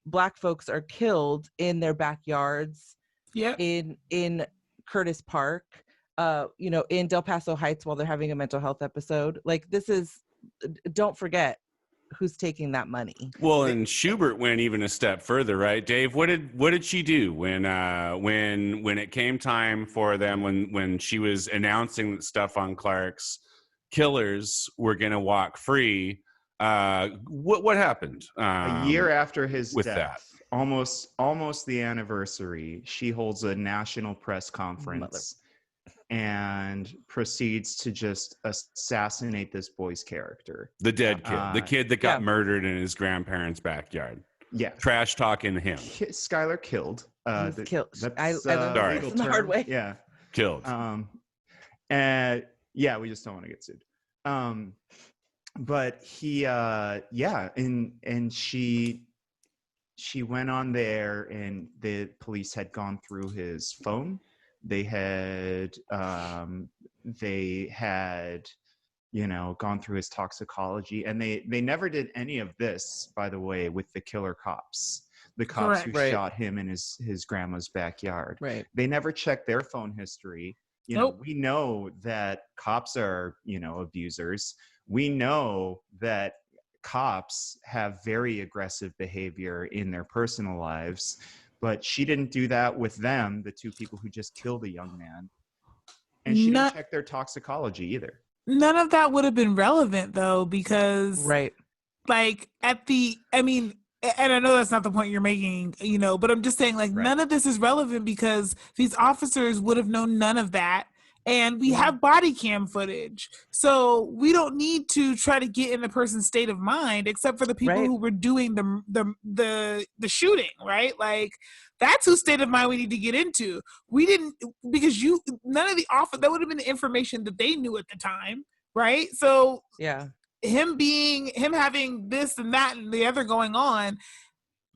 Black folks are killed in their backyards, in Curtis Park, in Del Paso Heights while they're having a mental health episode. Don't forget who's taking that money. Well, and Schubert went even a step further, right, Dave? What did she do when it came time for them, when she was announcing that Stephon Clark's killers were going to walk free? What happened? A year after his with death, almost the anniversary, she holds a national press conference and proceeds to just assassinate this boy's character. The dead kid, the kid that got murdered in his grandparents' backyard. Yeah. Trash talking him. Skylar killed. Killed. That's Sorry. legal the hard term. way. Yeah. Killed. And yeah, we just don't want to get sued. But he, and she went on there, and the police had gone through his phone. They had gone through his toxicology, and they never did any of this, by the way, with the killer cops, the cops who shot him in his grandma's backyard. Right. They never checked their phone history. We know that cops are, abusers. We know that cops have very aggressive behavior in their personal lives. But she didn't do that with them, the two people who just killed a young man. And she didn't check their toxicology either. None of that would have been relevant, though, because and I know that's not the point you're making, but I'm just saying, none of this is relevant because these officers would have known none of that. And we have body cam footage. So we don't need to try to get in a person's state of mind, except for the people who were doing the shooting, right? That's whose state of mind we need to get into. We didn't, because none of the that would have been the information that they knew at the time, right? So him having this and that and the other going on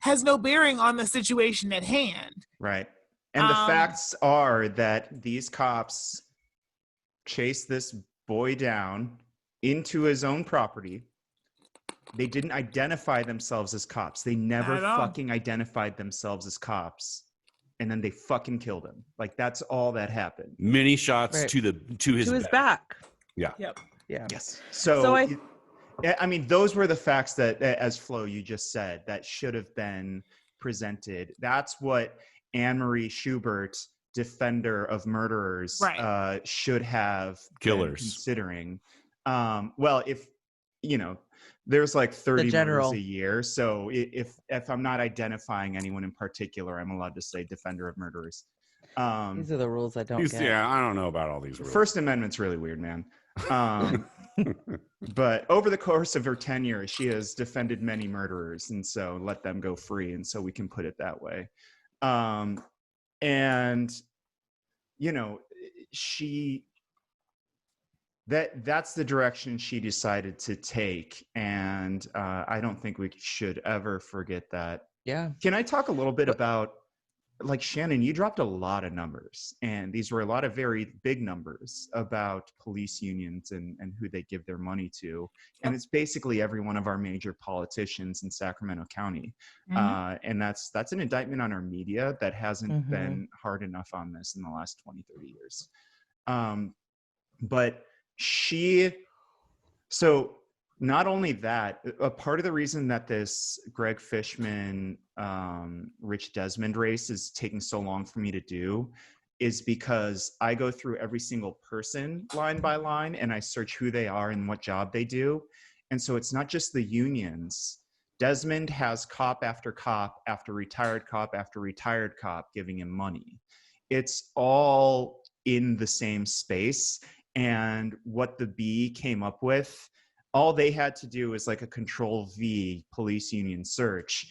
has no bearing on the situation at hand. Right. And the facts are that these cops chased this boy down into his own property. They didn't identify themselves as cops. They never fucking identified themselves as cops. And then they fucking killed him. That's all that happened. Many shots to his back. Yeah. Yep. Yeah. Yes. So I mean, those were the facts that, as Flo, you just said, that should have been presented. That's what Anne Marie Schubert, defender of murderers, Right. should have been Killers. considering. Well, if there's like 30 murders general. a year, so if I'm not identifying anyone in particular, I'm allowed to say defender of murderers. These are the rules I don't get. Yeah, I don't know about all these rules. First Amendment's really weird, man. But over the course of her tenure, she has defended many murderers, and so let them go free, and so we can put it that way. And that's the direction she decided to take, and I don't think we should ever forget that. Yeah. Can I talk a little bit about, like, Shannon, you dropped a lot of numbers, and these were a lot of very big numbers about police unions and who they give their money to. And it's basically every one of our major politicians in Sacramento County. And that's an indictment on our media that hasn't been hard enough on this in the last 20, 30 years. But so not only that, a part of the reason that this Greg Fishman, Rich Desmond race is taking so long for me to do is because I go through every single person line by line and I search who they are and what job they do. And so it's not just the unions. Desmond has cop after cop after retired cop after retired cop giving him money. It's all in the same space. And what the B came up with, all they had to do is like a Control V police union search.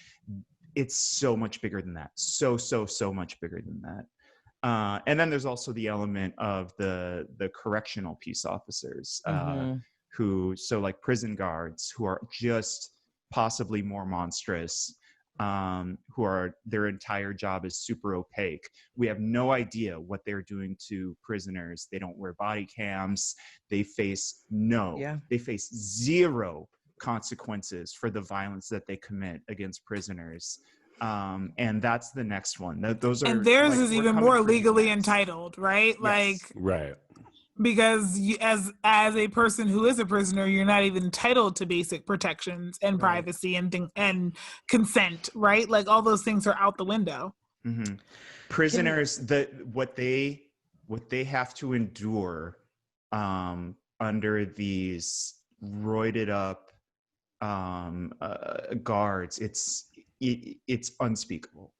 It's so much bigger than that. So much bigger than that. And then there's also the element of the correctional peace officers who, so like prison guards who are just possibly more monstrous, who are, their entire job is super opaque. We have no idea what they're doing to prisoners. They don't wear body cams. They face zero consequences for the violence that they commit against prisoners. And that's the next one. Those are, and theirs like, is even more legally entitled, right? Yes. Like, right. Because as a person who is a prisoner, you're not even entitled to basic protections and privacy and consent, right? Like all those things are out the window. Prisoners, what they have to endure under these roided up guards, it's unspeakable.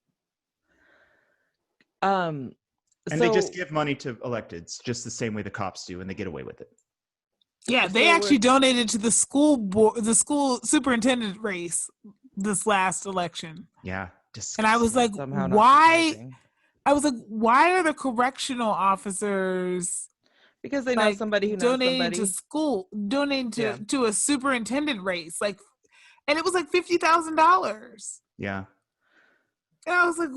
And they just give money to electeds just the same way the cops do, and they get away with it. Yeah, they actually donated to the school superintendent race this last election. Yeah, disgusting. And I was like, why? I was like, why are the correctional officers? Because they know somebody who knows donating to school, donating to a superintendent race, like, and it was like $50,000. Yeah. And I was like,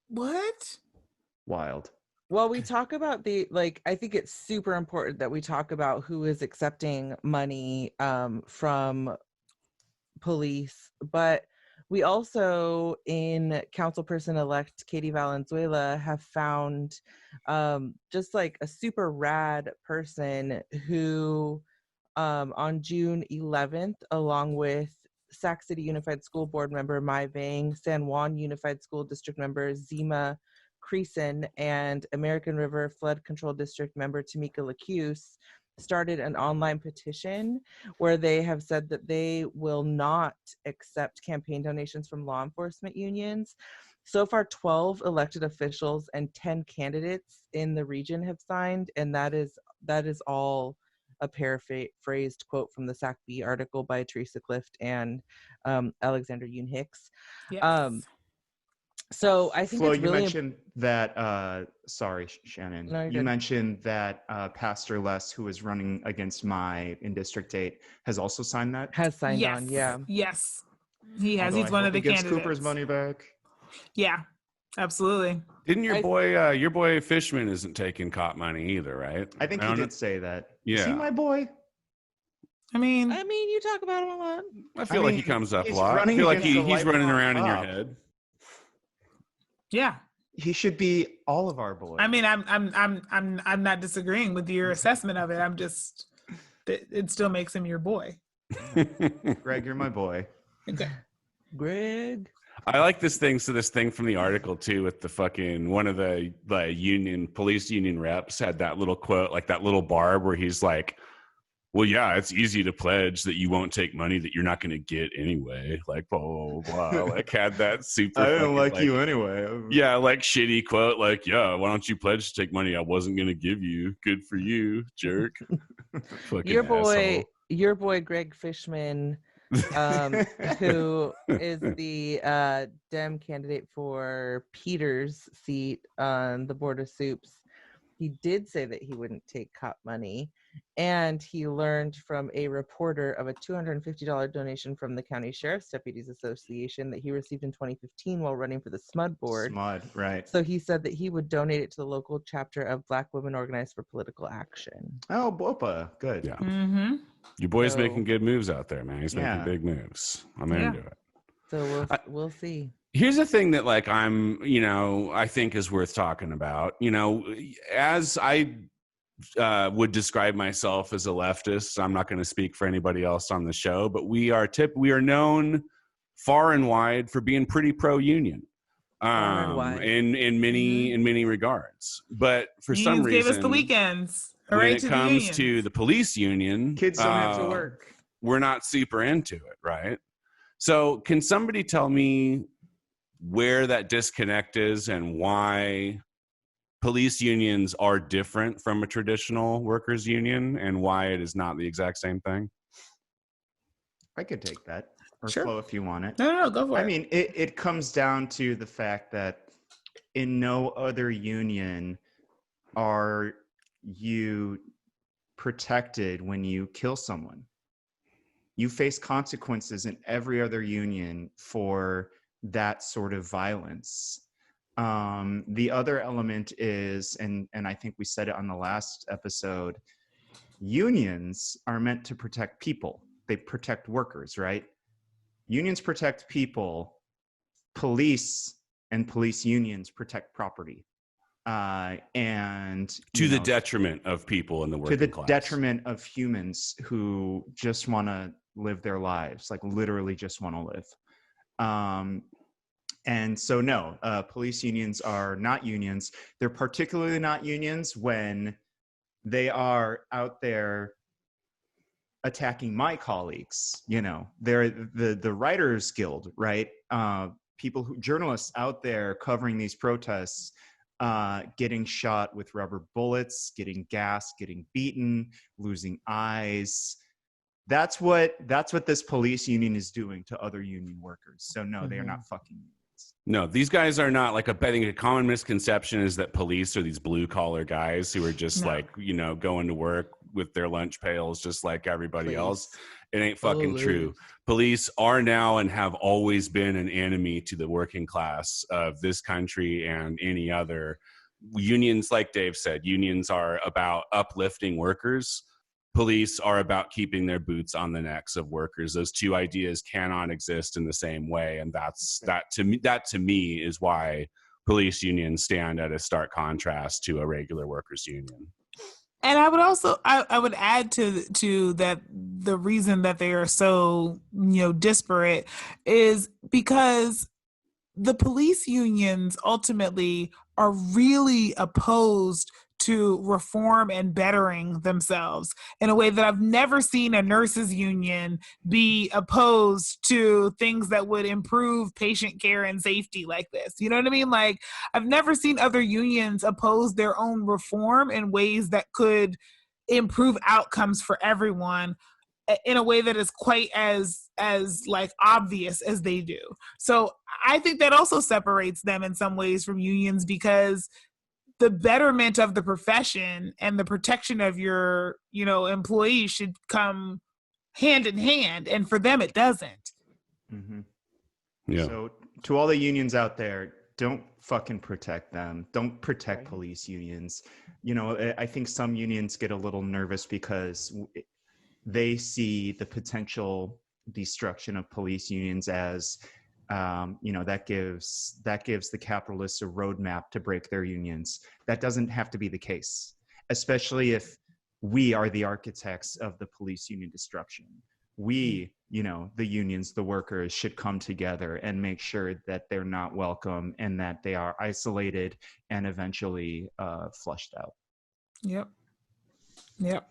what? Wild. Well, we talk about I think it's super important that we talk about who is accepting money from police, but we also, in councilperson-elect Katie Valenzuela, have found just like a super rad person who on June 11th, along with Sac City Unified School Board member Mai Vang, San Juan Unified School District member Zima Creason, and American River Flood Control District member Tamika Lacuse started an online petition where they have said that they will not accept campaign donations from law enforcement unions. So far, 12 elected officials and 10 candidates in the region have signed, and that is all a paraphrased quote from the SACB article by Teresa Clift and Alexander Yoon Hicks. Yes. So I think Flo, it's really you mentioned that, sorry, Shannon, No, you're you good. mentioned that Pastor Les, who is running against Mai in District 8, has also signed that? has signed Yes. on, yeah. Yes, he has. Although He's I one hope of the he gets candidates. Cooper's money back. Yeah, absolutely. Didn't your boy Fishman isn't taking cop money either, right? I think he did say that. Yeah. Is he my boy? I mean, you talk about him a lot. I feel like he comes up a he's lot. I running feel like against a he's running lifelong around in your cop. head. yeah. He should be all of our boys. I mean, I'm not disagreeing with your assessment of it. I'm just, it still makes him your boy. Greg, you're my boy. Okay. Greg. I like this thing. So this thing from the article too, with the fucking one of the police union reps had that little quote, like that little barb where he's like, "Well, yeah, it's easy to pledge that you won't take money that you're not going to get anyway." Like blah blah blah. Like had that super. I don't like you anyway. Yeah, like shitty quote. Like, yeah, why don't you pledge to take money I wasn't going to give you? Good for you, jerk. Fucking asshole. Your boy Greg Fishman. Who is the Dem candidate for Peter's seat on the Board of Soups. He did say that he wouldn't take cop money, and he learned from a reporter of a $250 donation from the County Sheriff's Deputies Association that he received in 2015 while running for the SMUD board. SMUD, right. So he said that he would donate it to the local chapter of Black Women Organized for Political Action. Oh, Bopa, good. Yeah. Mm-hmm. Your boy's making good moves out there, man. He's making big moves. I'm into it. So we'll see. Here's a thing that like I think is worth talking about. As I would describe myself as a leftist, I'm not going to speak for anybody else on the show, but we are known far and wide for being pretty pro-union. In many regards. But for some reason, gave us the weekends. When it comes to the police union, kids don't have to work. We're not super into it, right? So can somebody tell me where that disconnect is and why police unions are different from a traditional workers union and why it is not the exact same thing? I could take that. Or Sure. Flo, if you want it. No, go for it. I mean, it comes down to the fact that in no other union are you protected when you kill someone. You face consequences in every other union for that sort of violence. The other element is, and I think we said it on the last episode, unions are meant to protect people. They protect workers, right? Unions protect people. Police and police unions protect property. And to the detriment of people in the working class. To the detriment of humans who just want to live their lives, like literally just want to live. And so no, police unions are not unions. They're particularly not unions when they are out there attacking my colleagues. They're the Writers Guild, right? Journalists out there covering these protests, getting shot with rubber bullets, getting gassed, getting beaten, losing eyes. That's what this police union is doing to other union workers. So no, they are not fucking unions. No, these guys are not. Like, I think a common misconception is that police are these blue collar guys who are just going to work with their lunch pails just like everybody else. It ain't fucking true. Police are now and have always been an enemy to the working class of this country and any other. Unions, like Dave said, unions are about uplifting workers. Police are about keeping their boots on the necks of workers. Those two ideas cannot exist in the same way. And that to me is why police unions stand at a stark contrast to a regular workers union. And I would also, I would add to that, the reason that they are so, disparate is because the police unions ultimately are really opposed to reform and bettering themselves in a way that I've never seen a nurses union be opposed to things that would improve patient care and safety like this. You know what I mean? Like, I've never seen other unions oppose their own reform in ways that could improve outcomes for everyone in a way that is quite as like obvious as they do. So I think that also separates them in some ways from unions, because the betterment of the profession and the protection of your, employees should come hand in hand. And for them, it doesn't. Mm-hmm. Yeah. So to all the unions out there, don't fucking protect them. Don't protect police unions. I think some unions get a little nervous because they see the potential destruction of police unions as that gives the capitalists a roadmap to break their unions. That doesn't have to be the case, especially if we are the architects of the police union destruction. We the unions, the workers should come together and make sure that they're not welcome and that they are isolated and eventually flushed out. Yep. Yep.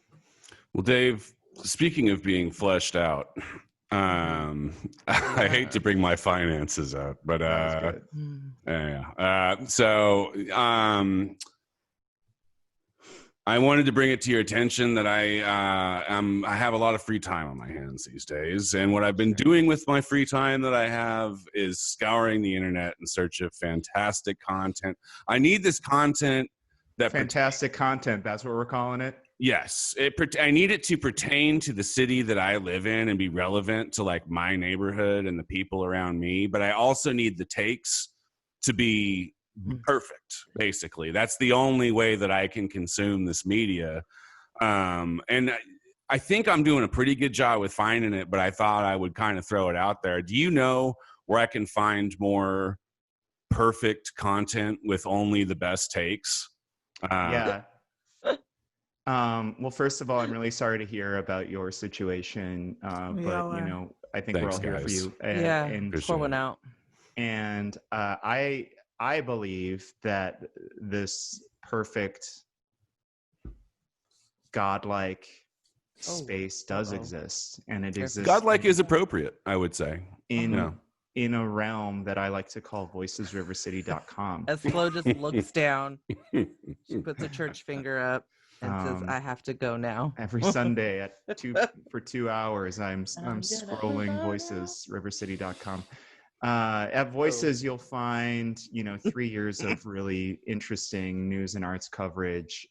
Well, Dave, speaking of being fleshed out, I hate to bring my finances up, but I wanted to bring it to your attention that I have a lot of free time on my hands these days, and what I've been doing with my free time that I have is scouring the internet in search of fantastic content. I need this content fantastic content. That's what we're calling it. Yes, I need it to pertain to the city that I live in and be relevant to like my neighborhood and the people around me. But I also need the takes to be perfect. Basically, that's the only way that I can consume this media. And I think I'm doing a pretty good job with finding it. But I thought I would kind of throw it out there. Do you know where I can find more perfect content with only the best takes? Yeah. Well, first of all, I'm really sorry to hear about your situation, but I think we're all here for you. And pour one out. And I believe that this perfect, godlike space does exist, and it exists. Godlike is appropriate, I would say. In a realm that I like to call voicesrivercity.com. As Flo just looks down, she puts a church finger up and says, "I have to go now." Every Sunday at 2 hours, I'm scrolling voicesrivercity.com. At Voices, you'll find 3 years of really interesting news and arts coverage,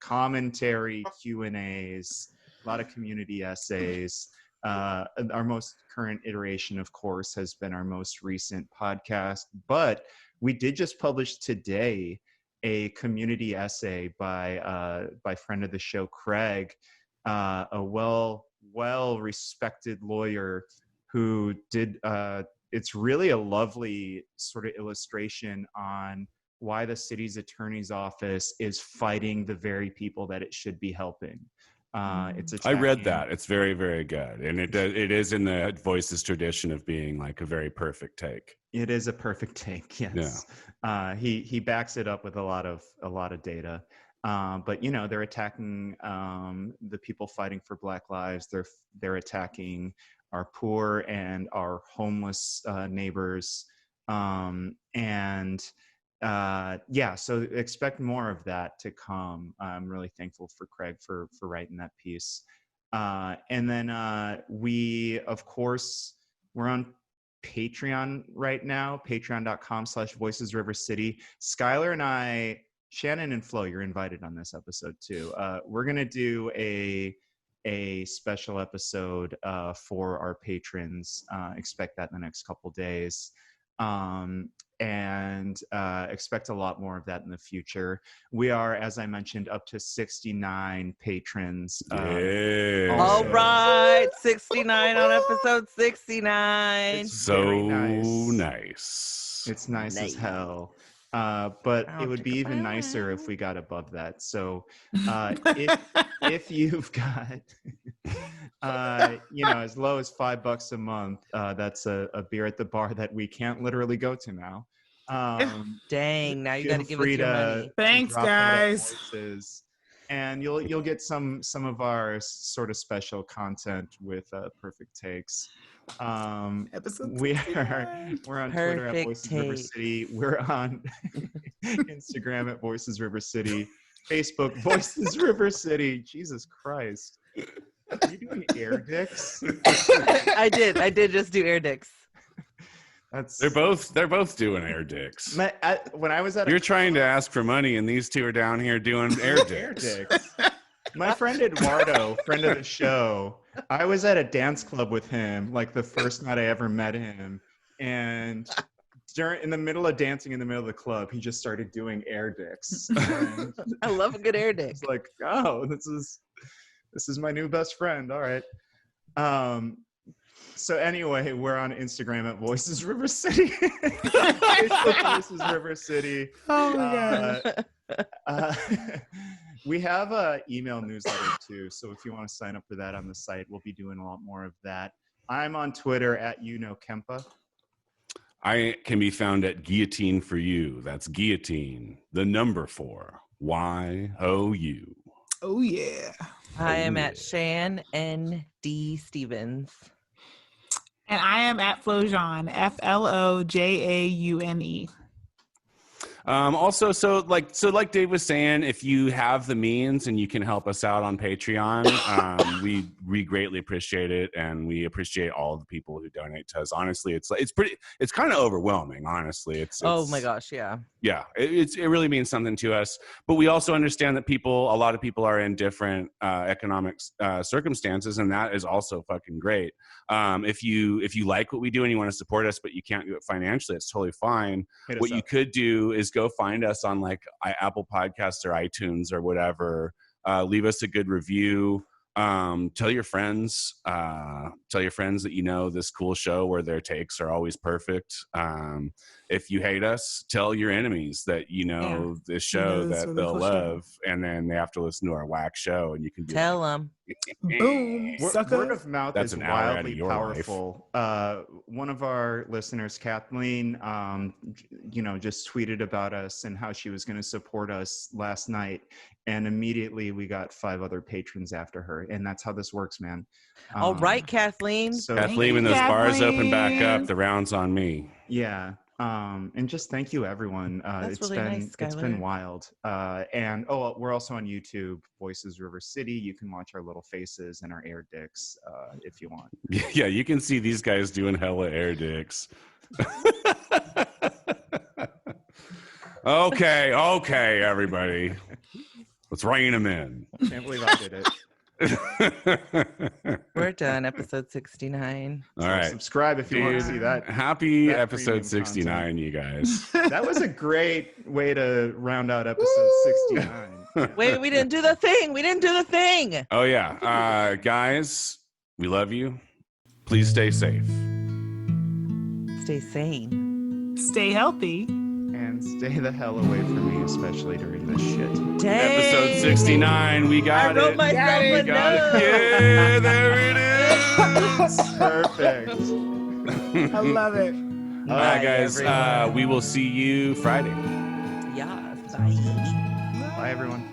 commentary, Q&As, a lot of community essays. Our most current iteration, of course, has been our most recent podcast, but we did just publish today a community essay by friend of the show, Craig, a well-respected lawyer who did, it's really a lovely sort of illustration on why the city's attorney's office is fighting the very people that it should be helping. I read that. It's very, very good, and it is in the Voices tradition of being like a very perfect take. It is a perfect take. Yes. Yeah. He backs it up with a lot of data. But they're attacking the people fighting for Black lives. They're attacking our poor and our homeless neighbors. So expect more of that to come. I'm really thankful for Craig for writing that piece. And then we, of course, we're on Patreon right now, patreon.com/voicesrivercity. Skylar and I, Shannon and Flo, you're invited on this episode too. We're going to do a special episode for our patrons. Expect that in the next couple days. And expect a lot more of that in the future. We are, as I mentioned, up to 69 patrons. All right, 69 on episode 69. It's so nice. It's nice as hell. But it would be even nicer if we got above that. So if you've got, as low as $5 a month, that's a beer at the bar that we can't literally go to now. Dang, now you got to give us your money. Thanks, guys. And you'll get some of our sort of special content with perfect takes. We're on Twitter at Voices River City. We're on Instagram at Voices River City. Facebook Voices River City. Jesus Christ. Are you doing air dicks? I did just do air dicks. They're both doing air dicks. When I was at You're trying to ask for money, and these two are down here doing air dicks. Air dicks. My friend Eduardo, friend of the show, I was at a dance club with him, like the first night I ever met him, and in the middle of dancing in the middle of the club, he just started doing air dicks. I love a good air dick. It's like, oh, this is my new best friend. All right. So anyway, we're on Instagram at Voices River City. Facebook Voices River City. Oh my god. We have a email newsletter too, so if you want to sign up for that on the site, we'll be doing a lot more of that. I'm on Twitter at Kempa. I can be found at Guillotine for You. That's Guillotine, the number 4. YOU. Oh yeah. I am at Shan N.D. Stevens. And I am at Flojaune, FLOJAUNE. Also, so like Dave was saying, if you have the means and you can help us out on Patreon, we greatly appreciate it, and we appreciate all the people who donate to us. Honestly, it's kind of overwhelming. Honestly, it's oh my gosh, yeah, it really means something to us. But we also understand that a lot of people are in different economic circumstances, and that is also fucking great. If you like what we do and you want to support us, but you can't do it financially, it's totally fine. What you could do is go find us on like Apple Podcasts or iTunes or whatever. Leave us a good review. Tell your friends that you know this cool show where their takes are always perfect. If you hate us, tell your enemies that you know this show that really they'll cool love, and then they have to listen to our whack show, and you can tell them. Boom. Word of mouth That's is an hour out of wildly your powerful. One of our listeners, Kathleen, just tweeted about us and how she was going to support us last night, and immediately we got 5 other patrons after her, and that's how this works, man. All right, Kathleen. So Kathleen, when those bars open back up, the round's on me. Yeah. And just thank you, everyone. That's It's really been nice, it's been Skylar. wild. And we're also on YouTube, Voices River City. You can watch our little faces and our air dicks if you want. Yeah, you can see these guys doing hella air dicks. Okay, everybody. Let's rein them in. I can't believe I did it. We're done. Episode 69. All right. Subscribe if you want to see that. Happy that episode premium 69, content. you guys. That was a great way to round out episode 69. Wait, we didn't do the thing. Oh, yeah. Guys, we love you. Please stay safe. Stay sane. Stay healthy. And stay the hell away from me, especially during this shit. Dang. Episode 69. We got I wrote it. myself a We got note. it. Yeah, there it is. Perfect. I love it. All right, guys. everyone. We will see you Friday. Yeah. Bye. Bye, everyone.